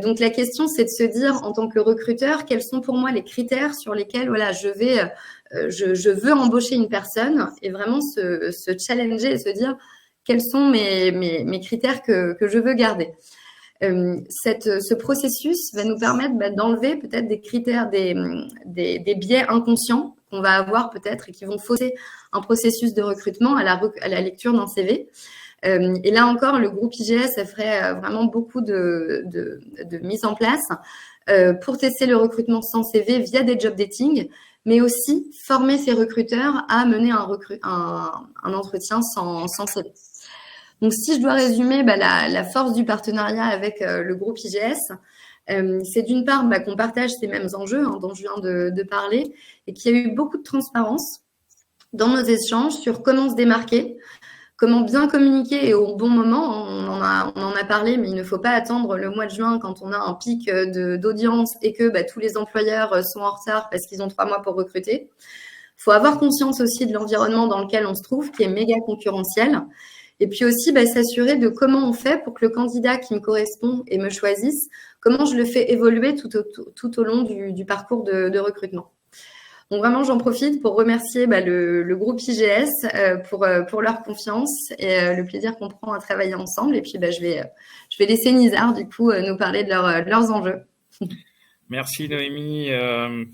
[SPEAKER 2] Donc, la question, c'est de se dire, en tant que recruteur, quels sont pour moi les critères sur lesquels je veux embaucher une personne, et vraiment se challenger et se dire quels sont mes critères que je veux garder. Ce processus va nous permettre d'enlever peut-être des critères, des biais inconscients qu'on va avoir peut-être et qui vont fausser un processus de recrutement à la lecture d'un CV. Et là encore, le groupe IGS ferait vraiment beaucoup de mise en place pour tester le recrutement sans CV via des job dating, mais aussi former ces recruteurs à mener un entretien sans CV. Donc, si je dois résumer la force du partenariat avec le groupe IGS, c'est d'une part qu'on partage ces mêmes enjeux dont je viens de parler, et qu'il y a eu beaucoup de transparence dans nos échanges sur comment se démarquer, comment bien communiquer et au bon moment. On en a parlé, mais il ne faut pas attendre le mois de juin quand on a un pic d'audience et que tous les employeurs sont en retard parce qu'ils ont 3 mois pour recruter. Il faut avoir conscience aussi de l'environnement dans lequel on se trouve, qui est méga concurrentiel. Et puis aussi s'assurer de comment on fait pour que le candidat qui me correspond et me choisisse, comment je le fais évoluer tout au long du parcours de recrutement. Donc vraiment, j'en profite pour remercier le groupe IGS pour leur confiance et le plaisir qu'on prend à travailler ensemble. Et puis je vais laisser Nizar du coup nous parler de leurs enjeux.
[SPEAKER 1] Merci Noémie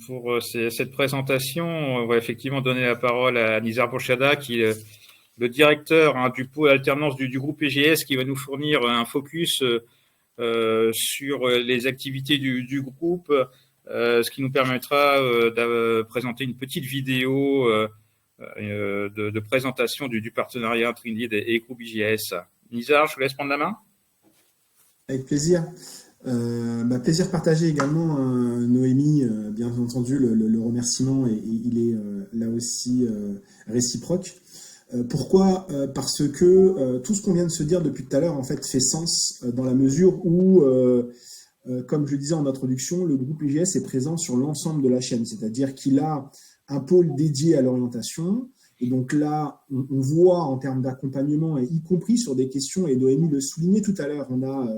[SPEAKER 1] pour cette présentation. On va effectivement donner la parole à Nizar Bourchada qui est le directeur du pôle alternance du groupe IGS qui va nous fournir un focus sur les activités du groupe, ce qui nous permettra de présenter une petite vidéo de présentation du partenariat entre Indeed et groupe IGS. Nizar, je vous laisse prendre la main.
[SPEAKER 4] Avec plaisir. Plaisir partagé également, Noémie, bien entendu, le remerciement, et il est là aussi réciproque. Pourquoi ? Parce que tout ce qu'on vient de se dire depuis tout à l'heure en fait fait sens dans la mesure où, comme je le disais en introduction, le groupe IGS est présent sur l'ensemble de la chaîne, c'est-à-dire qu'il a un pôle dédié à l'orientation. Et donc là, on voit en termes d'accompagnement, et y compris sur des questions, et Noémie le soulignait tout à l'heure, on a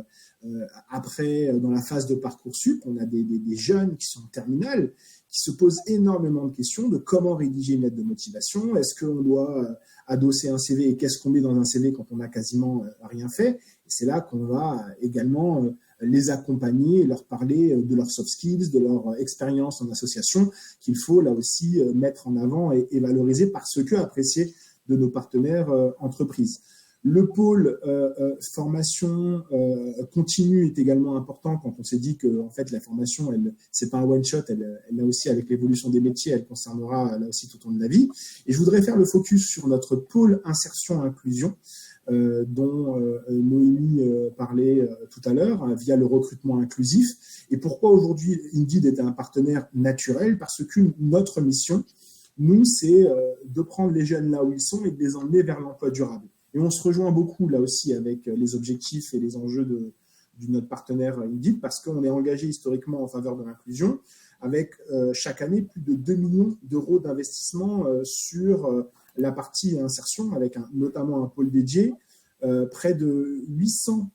[SPEAKER 4] après, dans la phase de Parcoursup, on a des jeunes qui sont en terminale, qui se posent énormément de questions de comment rédiger une lettre de motivation. Est-ce qu'on doit adosser un CV et qu'est-ce qu'on met dans un CV quand on n'a quasiment rien fait? Et c'est là qu'on va également les accompagner, leur parler de leurs soft skills, de leur expérience en association, qu'il faut là aussi mettre en avant et valoriser parce que apprécié de nos partenaires entreprises. Le pôle formation continue est également important quand on s'est dit que en fait la formation, c'est pas un one shot, elle là aussi avec l'évolution des métiers, elle concernera là aussi tout au long de la vie. Et je voudrais faire le focus sur notre pôle insertion inclusion dont Noémie parlait tout à l'heure via le recrutement inclusif. Et pourquoi aujourd'hui Indeed est un partenaire naturel? Parce que notre mission, nous, c'est de prendre les jeunes là où ils sont et de les emmener vers l'emploi durable. Et on se rejoint beaucoup là aussi avec les objectifs et les enjeux de notre partenaire Indeed parce qu'on est engagé historiquement en faveur de l'inclusion avec chaque année plus de 2 millions d'euros d'investissement sur la partie insertion avec notamment un pôle dédié, près de 800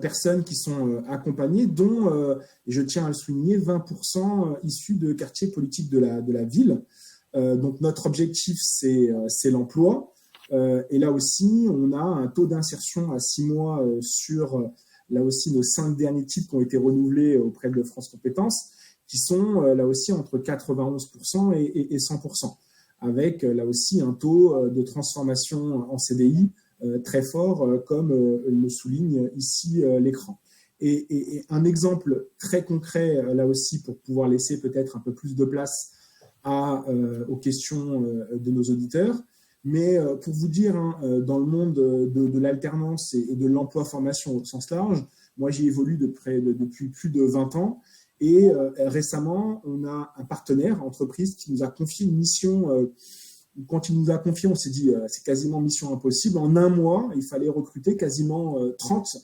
[SPEAKER 4] personnes qui sont accompagnées, dont, et je tiens à le souligner, 20% issus de quartiers politiques de la ville. Donc notre objectif, c'est l'emploi. Et là aussi, on a un taux d'insertion à 6 mois sur, là aussi, nos 5 derniers titres qui ont été renouvelés auprès de France Compétences, qui sont là aussi entre 91% et 100%, avec là aussi un taux de transformation en CDI très fort, comme le souligne ici l'écran. Et un exemple très concret, là aussi, pour pouvoir laisser peut-être un peu plus de place aux questions de nos auditeurs, mais pour vous dire, dans le monde de l'alternance et de l'emploi-formation au sens large, moi j'y évolue depuis plus de 20 ans, et récemment, on a un partenaire, entreprise, qui nous a confié une mission. Quand il nous a confié, on s'est dit, c'est quasiment mission impossible. En un mois, il fallait recruter quasiment 30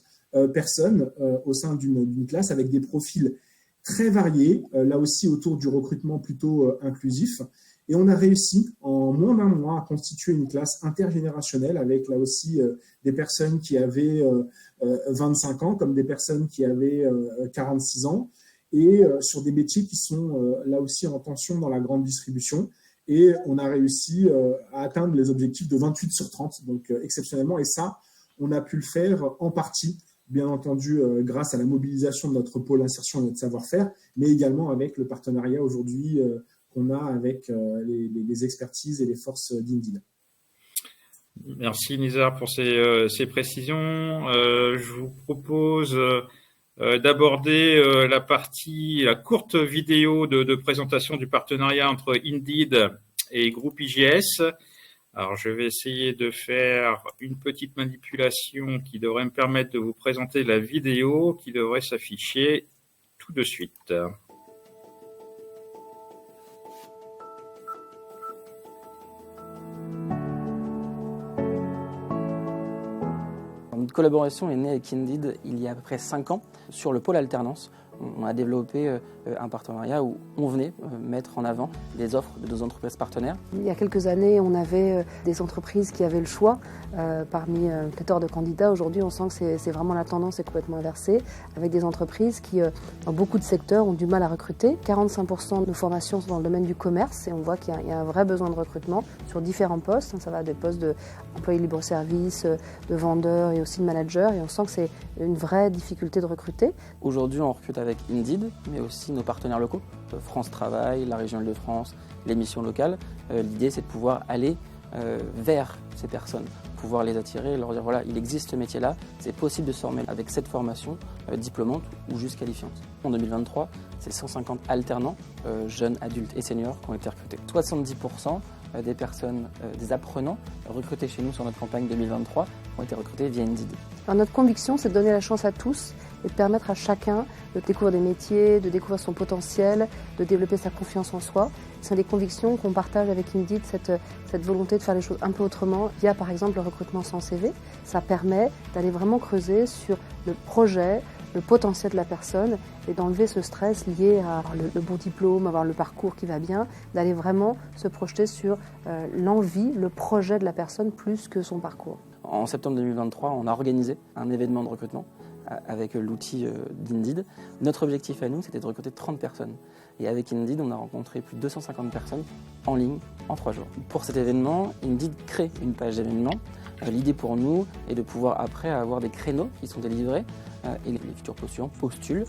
[SPEAKER 4] personnes au sein d'une classe avec des profils très variés, là aussi autour du recrutement plutôt inclusif. Et on a réussi, en moins d'un mois, à constituer une classe intergénérationnelle avec là aussi des personnes qui avaient 25 ans comme des personnes qui avaient 46 ans, et sur des métiers qui sont là aussi en tension dans la grande distribution. Et on a réussi à atteindre les objectifs de 28 sur 30, donc exceptionnellement. Et ça, on a pu le faire en partie, bien entendu, grâce à la mobilisation de notre pôle insertion et notre savoir-faire, mais également avec le partenariat aujourd'hui qu'on a avec les expertises et les forces d'Indeed.
[SPEAKER 1] Merci Nizar pour ces précisions. Je vous propose d'aborder la courte vidéo de présentation du partenariat entre Indeed et Groupe IGS. Alors, je vais essayer de faire une petite manipulation qui devrait me permettre de vous présenter la vidéo qui devrait s'afficher tout de suite.
[SPEAKER 5] Notre collaboration est née avec Indeed il y a à peu près 5 ans sur le pôle alternance. On a développé un partenariat où on venait mettre en avant les offres de nos entreprises partenaires.
[SPEAKER 6] Il y a quelques années, on avait des entreprises qui avaient le choix parmi pléthore de candidats. Aujourd'hui, on sent que c'est vraiment la tendance est complètement inversée, avec des entreprises qui, dans beaucoup de secteurs, ont du mal à recruter. 45% de nos formations sont dans le domaine du commerce et on voit qu'il y a un vrai besoin de recrutement sur différents postes. Ça va des postes d'employés libre-service, de vendeurs et aussi de managers. Et on sent que c'est une vraie difficulté de recruter.
[SPEAKER 5] Aujourd'hui, on recrute avec Indeed, mais aussi nos partenaires locaux, France Travail, la région Île-de-France, les missions locales. L'idée, c'est de pouvoir aller vers ces personnes, pouvoir les attirer et leur dire voilà, il existe ce métier-là, c'est possible de se former avec cette formation diplômante ou juste qualifiante. En 2023, c'est 150 alternants, jeunes, adultes et seniors qui ont été recrutés. 70% des personnes, des apprenants recrutés chez nous sur notre campagne 2023 ont été recrutés via Indeed.
[SPEAKER 6] Alors notre conviction, c'est de donner la chance à tous et de permettre à chacun de découvrir des métiers, de découvrir son potentiel, de développer sa confiance en soi. Ce sont des convictions qu'on partage avec Indeed, cette volonté de faire les choses un peu autrement via par exemple le recrutement sans CV. Ça permet d'aller vraiment creuser sur le projet, le potentiel de la personne et d'enlever ce stress lié à le bon diplôme, avoir le parcours qui va bien, d'aller vraiment se projeter sur l'envie, le projet de la personne plus que son parcours.
[SPEAKER 5] En septembre 2023, on a organisé un événement de recrutement avec l'outil d'Indeed. Notre objectif à nous, c'était de recruter 30 personnes. Et avec Indeed, on a rencontré plus de 250 personnes en ligne en 3 jours. Pour cet événement, Indeed crée une page d'événement. L'idée pour nous est de pouvoir après avoir des créneaux qui sont délivrés et les futurs postulants postulent.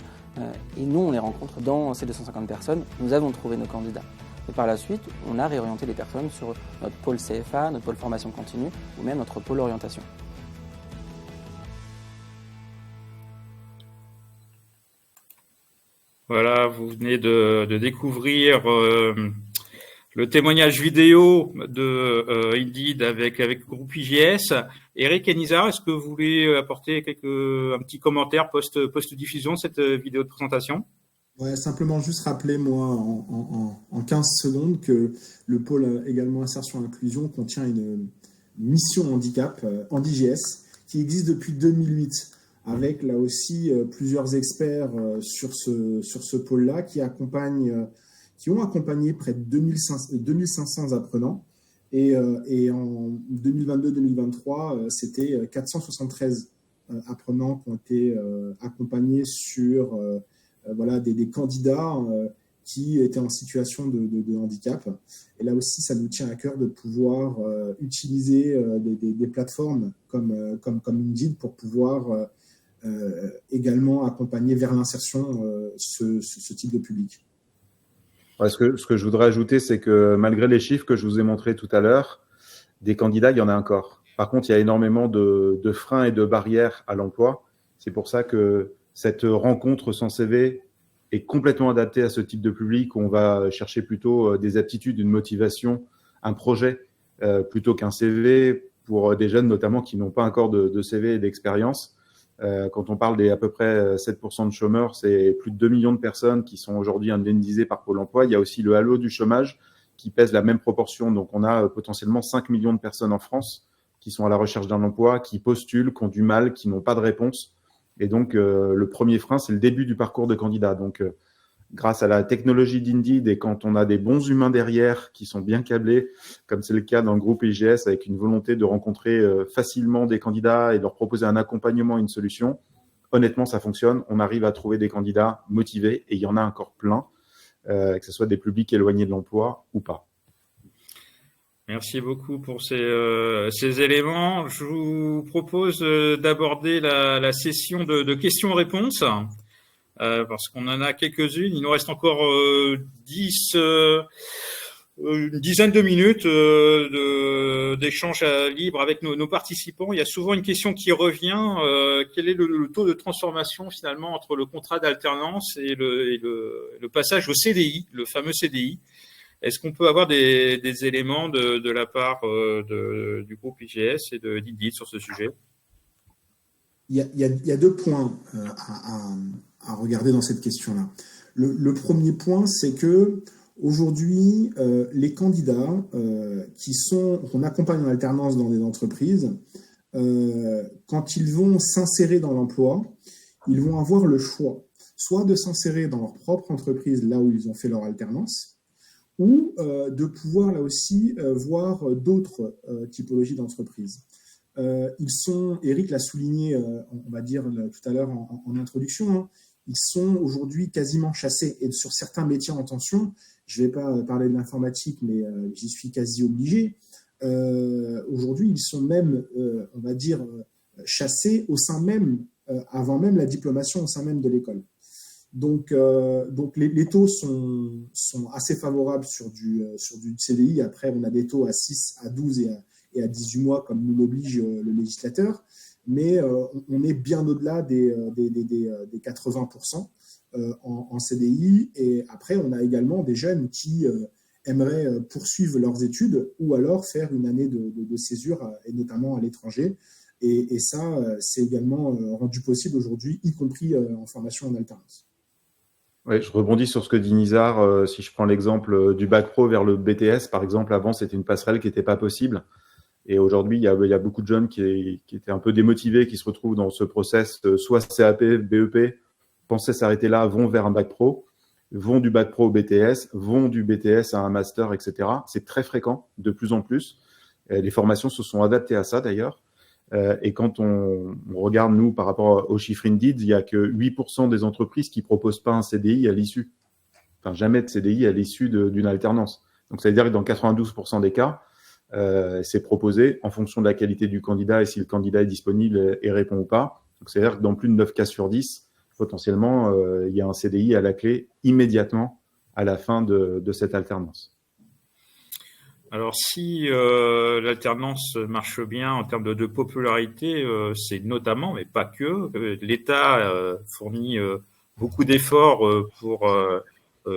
[SPEAKER 5] Et nous, on les rencontre dans ces 250 personnes. Nous avons trouvé nos candidats. Et par la suite, on a réorienté les personnes sur notre pôle CFA, notre pôle formation continue ou même notre pôle orientation.
[SPEAKER 1] Voilà, vous venez de découvrir le témoignage vidéo de Indeed avec Groupe IGS. Eric et Nizar, est-ce que vous voulez apporter un petit commentaire post-diffusion de cette vidéo de présentation ?
[SPEAKER 4] Ouais, simplement juste rappeler, moi, en 15 secondes, que le pôle également insertion et inclusion contient une mission handicap, HandiGS, qui existe depuis 2008, avec là aussi plusieurs experts sur ce pôle-là qui ont accompagné près de 2500 apprenants. Et en 2022-2023, c'était 473 apprenants qui ont été accompagnés sur voilà, des candidats qui étaient en situation de handicap. Et là aussi, ça nous tient à cœur de pouvoir utiliser des plateformes comme Indeed pour pouvoir également accompagner vers l'insertion ce type de public.
[SPEAKER 3] Ouais, ce que je voudrais ajouter, c'est que malgré les chiffres que je vous ai montrés tout à l'heure, des candidats, il y en a encore. Par contre, il y a énormément de freins et de barrières à l'emploi. C'est pour ça que cette rencontre sans CV est complètement adaptée à ce type de public où on va chercher plutôt des aptitudes, une motivation, un projet, plutôt qu'un CV pour des jeunes notamment qui n'ont pas encore de CV et d'expérience. Quand on parle des à peu près 7% de chômeurs, c'est plus de 2 millions de personnes qui sont aujourd'hui indemnisées par Pôle emploi. Il y a aussi le halo du chômage qui pèse la même proportion. Donc, on a potentiellement 5 millions de personnes en France qui sont à la recherche d'un emploi, qui postulent, qui ont du mal, qui n'ont pas de réponse. Et donc, le premier frein, c'est le début du parcours de candidat. Donc, grâce à la technologie d'Indeed et quand on a des bons humains derrière qui sont bien câblés, comme c'est le cas dans le groupe IGS, avec une volonté de rencontrer facilement des candidats et de leur proposer un accompagnement, une solution, honnêtement, ça fonctionne. On arrive à trouver des candidats motivés et il y en a encore plein, que ce soit des publics éloignés de l'emploi ou pas.
[SPEAKER 1] Merci beaucoup pour ces éléments. Je vous propose d'aborder la session de questions-réponses. Parce qu'on en a quelques-unes. Il nous reste encore une dizaine de minutes d'échange libre avec nos participants. Il y a souvent une question qui revient. Quel est le taux de transformation finalement entre le contrat d'alternance et le passage au CDI, le fameux CDI? Est-ce qu'on peut avoir des éléments de la part du groupe IGS et de d'Indeed sur ce sujet?
[SPEAKER 4] Il y a 2 points à regarder dans cette question-là. Le premier point, c'est que aujourd'hui, les candidats qu'on accompagne en alternance dans des entreprises, quand ils vont s'insérer dans l'emploi, ils vont avoir le choix, soit de s'insérer dans leur propre entreprise, là où ils ont fait leur alternance, ou de pouvoir là aussi voir d'autres typologies d'entreprises. Eric l'a souligné, on va dire tout à l'heure en introduction, hein, ils sont aujourd'hui quasiment chassés. Et sur certains métiers en tension, je ne vais pas parler de l'informatique, mais j'y suis quasi obligé. Aujourd'hui, ils sont même, on va dire, chassés au sein même, avant même la diplomation, au sein même de l'école. Donc les taux sont assez favorables sur du CDI. Après, on a des taux à 6, à 12 et à 18 mois, comme nous l'oblige le législateur. Mais on est bien au-delà des 80% en CDI. Et après, on a également des jeunes qui aimeraient poursuivre leurs études ou alors faire une année de césure, et notamment à l'étranger. Et ça, c'est également rendu possible aujourd'hui, y compris en formation en alternance.
[SPEAKER 3] Oui, je rebondis sur ce que dit Nizar. Si je prends l'exemple du bac pro vers le BTS, par exemple, avant, c'était une passerelle qui n'était pas possible. Et aujourd'hui, il y a beaucoup de jeunes qui étaient un peu démotivés, qui se retrouvent dans ce process, soit CAP, BEP, pensaient s'arrêter là, vont vers un bac pro, vont du bac pro au BTS, vont du BTS à un master, etc. C'est très fréquent, de plus en plus. Les formations se sont adaptées à ça, d'ailleurs. Et quand on regarde, nous, par rapport aux chiffres Indeed, il n'y a que 8% des entreprises qui ne proposent pas un CDI à l'issue. Enfin, jamais de CDI à l'issue d'une alternance. Donc, ça veut dire que dans 92% des cas, c'est proposé en fonction de la qualité du candidat et si le candidat est disponible et répond ou pas. Donc, c'est-à-dire que dans plus de 9 cas sur 10, potentiellement, il y a un CDI à la clé immédiatement à la fin de cette alternance.
[SPEAKER 1] Alors, si l'alternance marche bien en termes de popularité, c'est notamment, mais pas que, l'État fournit beaucoup d'efforts pour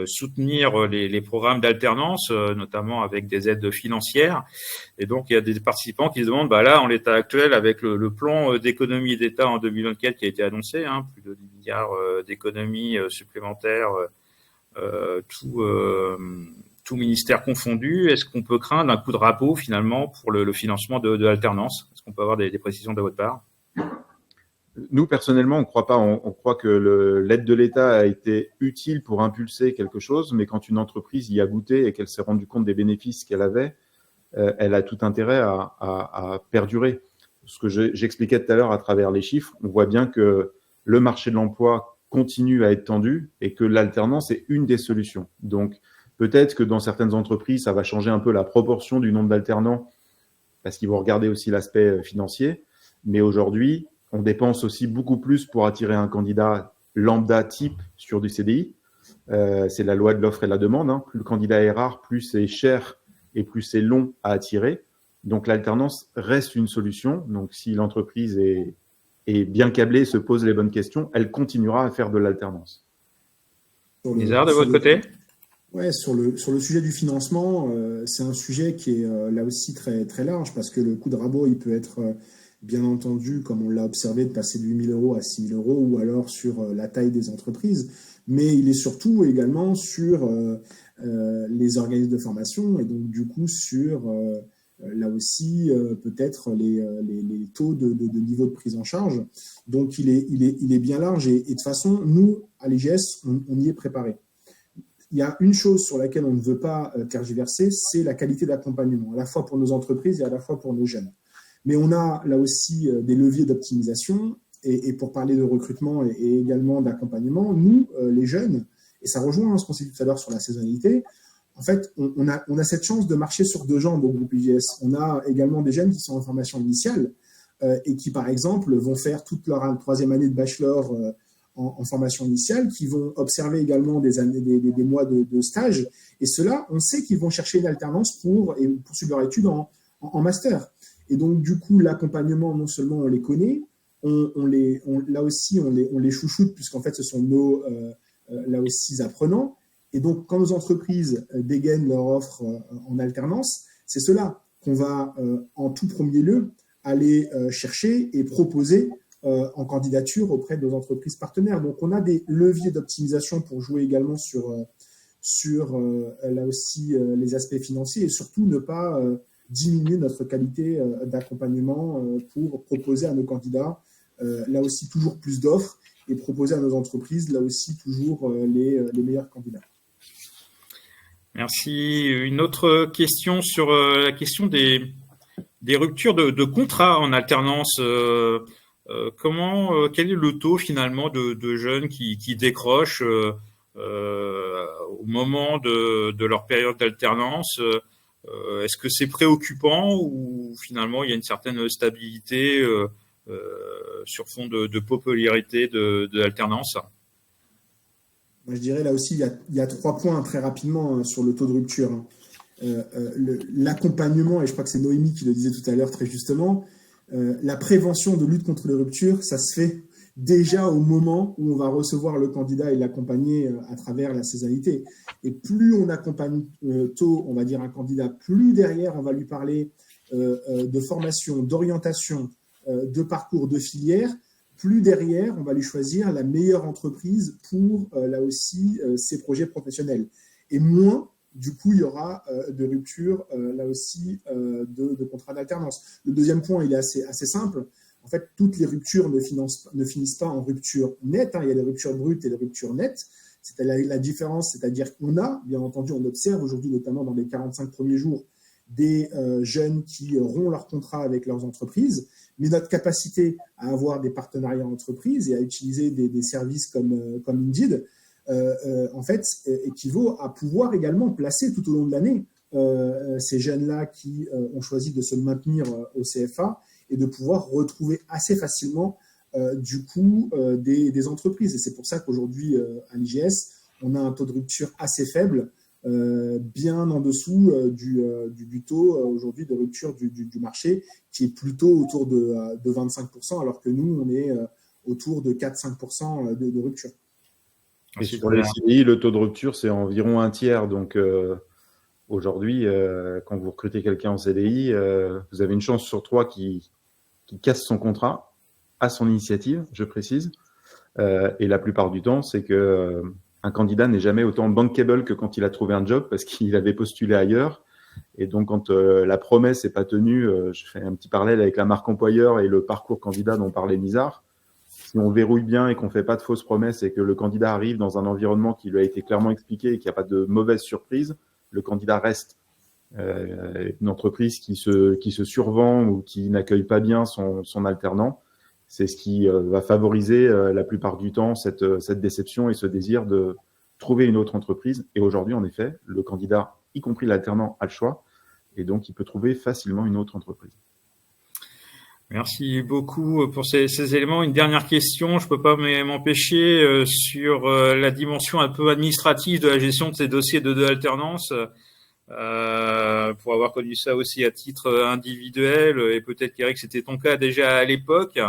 [SPEAKER 1] soutenir les programmes d'alternance, notamment avec des aides financières. Et donc, il y a des participants qui se demandent, là, en l'état actuel, avec le plan d'économie d'État en 2024 qui a été annoncé, plus de 10 milliards d'économies supplémentaires, tout ministère confondu, est-ce qu'on peut craindre un coup de rabot finalement pour le financement de l'alternance? Est-ce qu'on peut avoir des précisions de votre part?
[SPEAKER 3] Nous, personnellement, on ne croit pas. On croit que l'aide de l'État a été utile pour impulser quelque chose, mais quand une entreprise y a goûté et qu'elle s'est rendue compte des bénéfices qu'elle avait, elle a tout intérêt à perdurer. ce que j'expliquais tout à l'heure à travers les chiffres, on voit bien que le marché de l'emploi continue à être tendu et que l'alternance est une des solutions. Donc, peut-être que dans certaines entreprises, ça va changer un peu la proportion du nombre d'alternants parce qu'ils vont regarder aussi l'aspect financier. Mais aujourd'hui, on dépense aussi beaucoup plus pour attirer un candidat lambda type sur du CDI. C'est la loi de l'offre et la demande. Hein. Plus le candidat est rare, plus c'est cher et plus c'est long à attirer. Donc, l'alternance reste une solution. Donc, si l'entreprise est bien câblée, se pose les bonnes questions, elle continuera à faire de l'alternance.
[SPEAKER 1] Nizar, de votre côté ?
[SPEAKER 4] Ouais, sur le sujet du financement, c'est un sujet qui est là aussi très, très large parce que le coût de rabot, il peut être bien entendu, comme on l'a observé, de passer de 8 000 euros à 6 000 euros ou alors sur la taille des entreprises, mais il est surtout également sur les organismes de formation et donc du coup sur là aussi peut-être les taux de niveau de prise en charge. Donc il est bien large et de toute façon, nous, à l'IGS, on y est préparé. Il y a une chose sur laquelle on ne veut pas tergiverser, c'est la qualité d'accompagnement, à la fois pour nos entreprises et à la fois pour nos jeunes. Mais on a là aussi des leviers d'optimisation et pour parler de recrutement et également d'accompagnement, nous, les jeunes, et ça rejoint ce qu'on s'est dit tout à l'heure sur la saisonnalité, en fait, on a cette chance de marcher sur deux jambes au groupe IGS. On a également des jeunes qui sont en formation initiale et qui, par exemple, vont faire toute leur troisième année de bachelor en formation initiale, qui vont observer également des mois de stage. Et ceux-là, on sait qu'ils vont chercher une alternance pour poursuivre leur étude en master. Et donc, du coup, l'accompagnement, non seulement on les connaît, là aussi, on les chouchoute, puisqu'en fait, ce sont nos là aussi apprenants. Et donc, quand nos entreprises dégainent leur offre en alternance, c'est cela qu'on va, en tout premier lieu, aller chercher et proposer en candidature auprès de nos entreprises partenaires. Donc, on a des leviers d'optimisation pour jouer également sur là aussi les aspects financiers et surtout ne pas diminuer notre qualité d'accompagnement pour proposer à nos candidats là aussi toujours plus d'offres et proposer à nos entreprises là aussi toujours les meilleurs candidats.
[SPEAKER 1] Merci. Une autre question sur la question des ruptures de contrat en alternance. Quel est le taux finalement de jeunes qui décrochent au moment de leur période d'alternance? Est-ce que c'est préoccupant ou finalement il y a une certaine stabilité sur fond de popularité de l'alternance?
[SPEAKER 4] Moi, je dirais là aussi, il y a 3 points très rapidement sur le taux de rupture. L'accompagnement, et je crois que c'est Noémie qui le disait tout à l'heure très justement, la prévention de lutte contre les ruptures, ça se fait déjà au moment où on va recevoir le candidat et l'accompagner à travers la saisonnalité. Et plus on accompagne tôt, on va dire un candidat, plus derrière on va lui parler de formation, d'orientation, de parcours, de filière, plus derrière on va lui choisir la meilleure entreprise pour là aussi ses projets professionnels. Et moins, du coup, il y aura de rupture là aussi de contrat d'alternance. Le deuxième point, il est assez simple. En fait, toutes les ruptures ne finissent pas en rupture nette. Hein. Il y a des ruptures brutes et des ruptures nettes. C'est la différence, c'est-à-dire qu'on a, bien entendu, on observe aujourd'hui, notamment dans les 45 premiers jours, des jeunes qui auront leur contrat avec leurs entreprises, mais notre capacité à avoir des partenariats entreprises et à utiliser des services comme Indeed, en fait, équivaut à pouvoir également placer tout au long de l'année ces jeunes-là qui ont choisi de se maintenir au CFA et de pouvoir retrouver assez facilement du coup des entreprises. Et c'est pour ça qu'aujourd'hui, à l'IGS, on a un taux de rupture assez faible, bien en dessous du taux aujourd'hui de rupture du marché, qui est plutôt autour de 25%, alors que nous, on est autour de 4-5% de rupture.
[SPEAKER 3] Et sur les CDI, le taux de rupture, c'est environ un tiers. Donc, aujourd'hui, quand vous recrutez quelqu'un en CDI, vous avez une chance sur 3 qui casse son contrat à son initiative, je précise. Et la plupart du temps, c'est que un candidat n'est jamais autant bankable que quand il a trouvé un job parce qu'il avait postulé ailleurs. Et donc, quand la promesse n'est pas tenue, je fais un petit parallèle avec la marque employeur et le parcours candidat dont parlait Nizar. Si on verrouille bien et qu'on ne fait pas de fausses promesses et que le candidat arrive dans un environnement qui lui a été clairement expliqué et qu'il n'y a pas de mauvaise surprise, le candidat reste. Une entreprise qui se survend ou qui n'accueille pas bien son alternant, c'est ce qui va favoriser la plupart du temps cette déception et ce désir de trouver une autre entreprise. Et aujourd'hui, en effet, le candidat, y compris l'alternant, a le choix et donc il peut trouver facilement une autre entreprise.
[SPEAKER 1] Merci beaucoup pour ces éléments. Une dernière question, je peux pas m'empêcher sur la dimension un peu administrative de la gestion de ces dossiers de alternance. Pour avoir connu ça aussi à titre individuel, et peut-être qu'Eric c'était ton cas déjà à l'époque.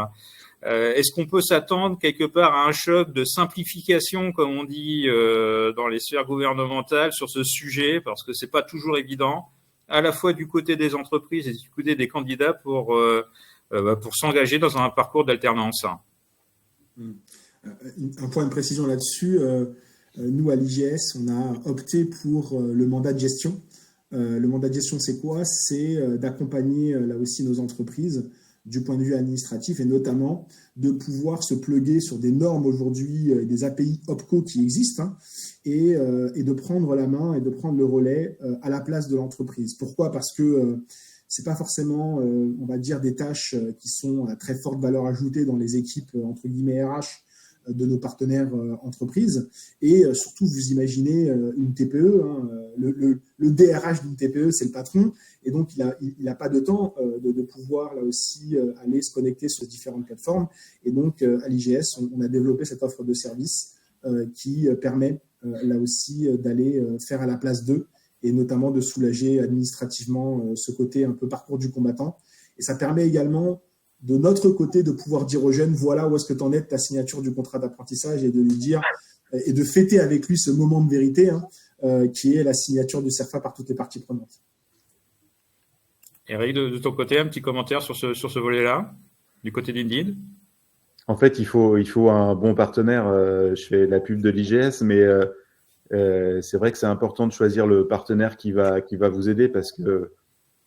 [SPEAKER 1] Est-ce qu'on peut s'attendre quelque part à un choc de simplification, comme on dit dans les sphères gouvernementales, sur ce sujet, parce que c'est pas toujours évident, à la fois du côté des entreprises et du côté des candidats pour s'engager dans un parcours d'alternance.
[SPEAKER 4] Un point de précision là-dessus. Nous, à l'IGS, on a opté pour le mandat de gestion. Le mandat de gestion, c'est quoi? C'est d'accompagner là aussi nos entreprises du point de vue administratif et notamment de pouvoir se pluguer sur des normes aujourd'hui, des API OPCO qui existent et de prendre la main et de prendre le relais à la place de l'entreprise. Pourquoi? Parce que c'est pas forcément, on va dire, des tâches qui sont à très forte valeur ajoutée dans les équipes, entre guillemets, RH de nos partenaires entreprises. Et surtout, vous imaginez une TPE, le DRH d'une TPE, c'est le patron. Et donc, il n'a pas de temps de pouvoir, là aussi, aller se connecter sur différentes plateformes. Et donc, à l'IGS, on a développé cette offre de service qui permet, là aussi, d'aller faire à la place d'eux et notamment de soulager administrativement ce côté un peu parcours du combattant. Et ça permet également, de notre côté, de pouvoir dire aux jeunes, voilà où est-ce que tu en es de ta signature du contrat d'apprentissage et de lui dire, et de fêter avec lui ce moment de vérité qui est la signature du CERFA par toutes les parties prenantes.
[SPEAKER 1] Eric, de ton côté, un petit commentaire sur ce volet-là, du côté d'Indeed?
[SPEAKER 3] En fait, il faut un bon partenaire. Je fais la pub de l'IGS, mais c'est vrai que c'est important de choisir le partenaire qui va vous aider parce que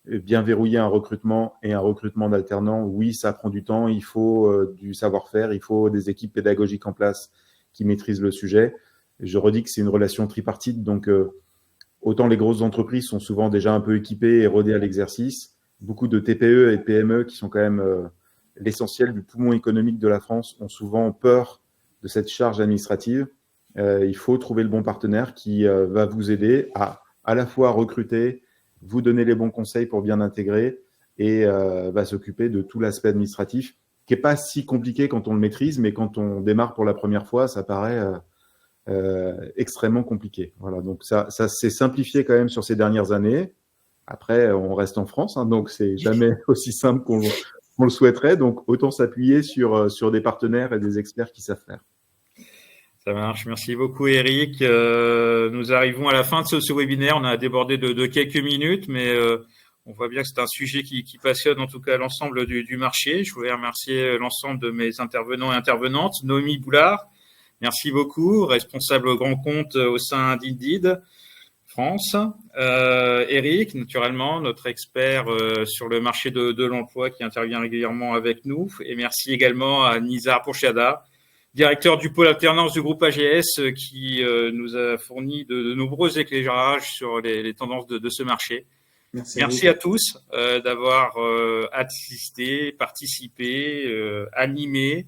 [SPEAKER 3] bien verrouiller un recrutement et un recrutement d'alternants, oui, ça prend du temps, il faut du savoir-faire, il faut des équipes pédagogiques en place qui maîtrisent le sujet. Je redis que c'est une relation tripartite, donc autant les grosses entreprises sont souvent déjà un peu équipées et rodées à l'exercice, beaucoup de TPE et de PME qui sont quand même l'essentiel du poumon économique de la France ont souvent peur de cette charge administrative. Il faut trouver le bon partenaire qui va vous aider à la fois recruter, vous donner les bons conseils pour bien intégrer et va s'occuper de tout l'aspect administratif qui n'est pas si compliqué quand on le maîtrise, mais quand on démarre pour la première fois, ça paraît extrêmement compliqué. Voilà, donc ça s'est simplifié quand même sur ces dernières années. Après, on reste en France, donc c'est jamais aussi simple qu'on le souhaiterait. Donc, autant s'appuyer sur des partenaires et des experts qui savent faire.
[SPEAKER 1] Ça marche. Merci beaucoup, Eric. Nous arrivons à la fin de ce webinaire. On a débordé de quelques minutes, mais on voit bien que c'est un sujet qui passionne en tout cas l'ensemble du marché. Je voulais remercier l'ensemble de mes intervenants et intervenantes. Noémie Boulard, merci beaucoup, responsable grand compte au sein d'Indeed France. Eric, naturellement, notre expert sur le marché de l'emploi qui intervient régulièrement avec nous. Et merci également à Nizar Pourchada, directeur du pôle alternance du groupe AGS, qui nous a fourni de nombreux éclairages sur les tendances de ce marché. Merci à tous d'avoir assisté, participé, animé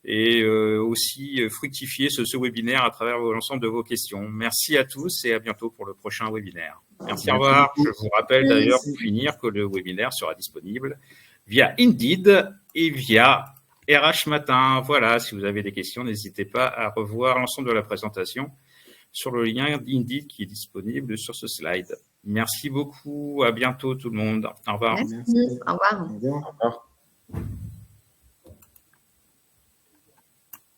[SPEAKER 1] et aussi fructifié ce webinaire à travers l'ensemble de vos questions. Merci à tous et à bientôt pour le prochain webinaire. Merci, au revoir. Je vous rappelle d'ailleurs pour finir que le webinaire sera disponible via Indeed et via RH Matin. Voilà, si vous avez des questions, n'hésitez pas à revoir l'ensemble de la présentation sur le lien Indeed qui est disponible sur ce slide. Merci beaucoup, à bientôt tout le monde. Au revoir.
[SPEAKER 2] Merci. Au revoir.
[SPEAKER 3] Au revoir.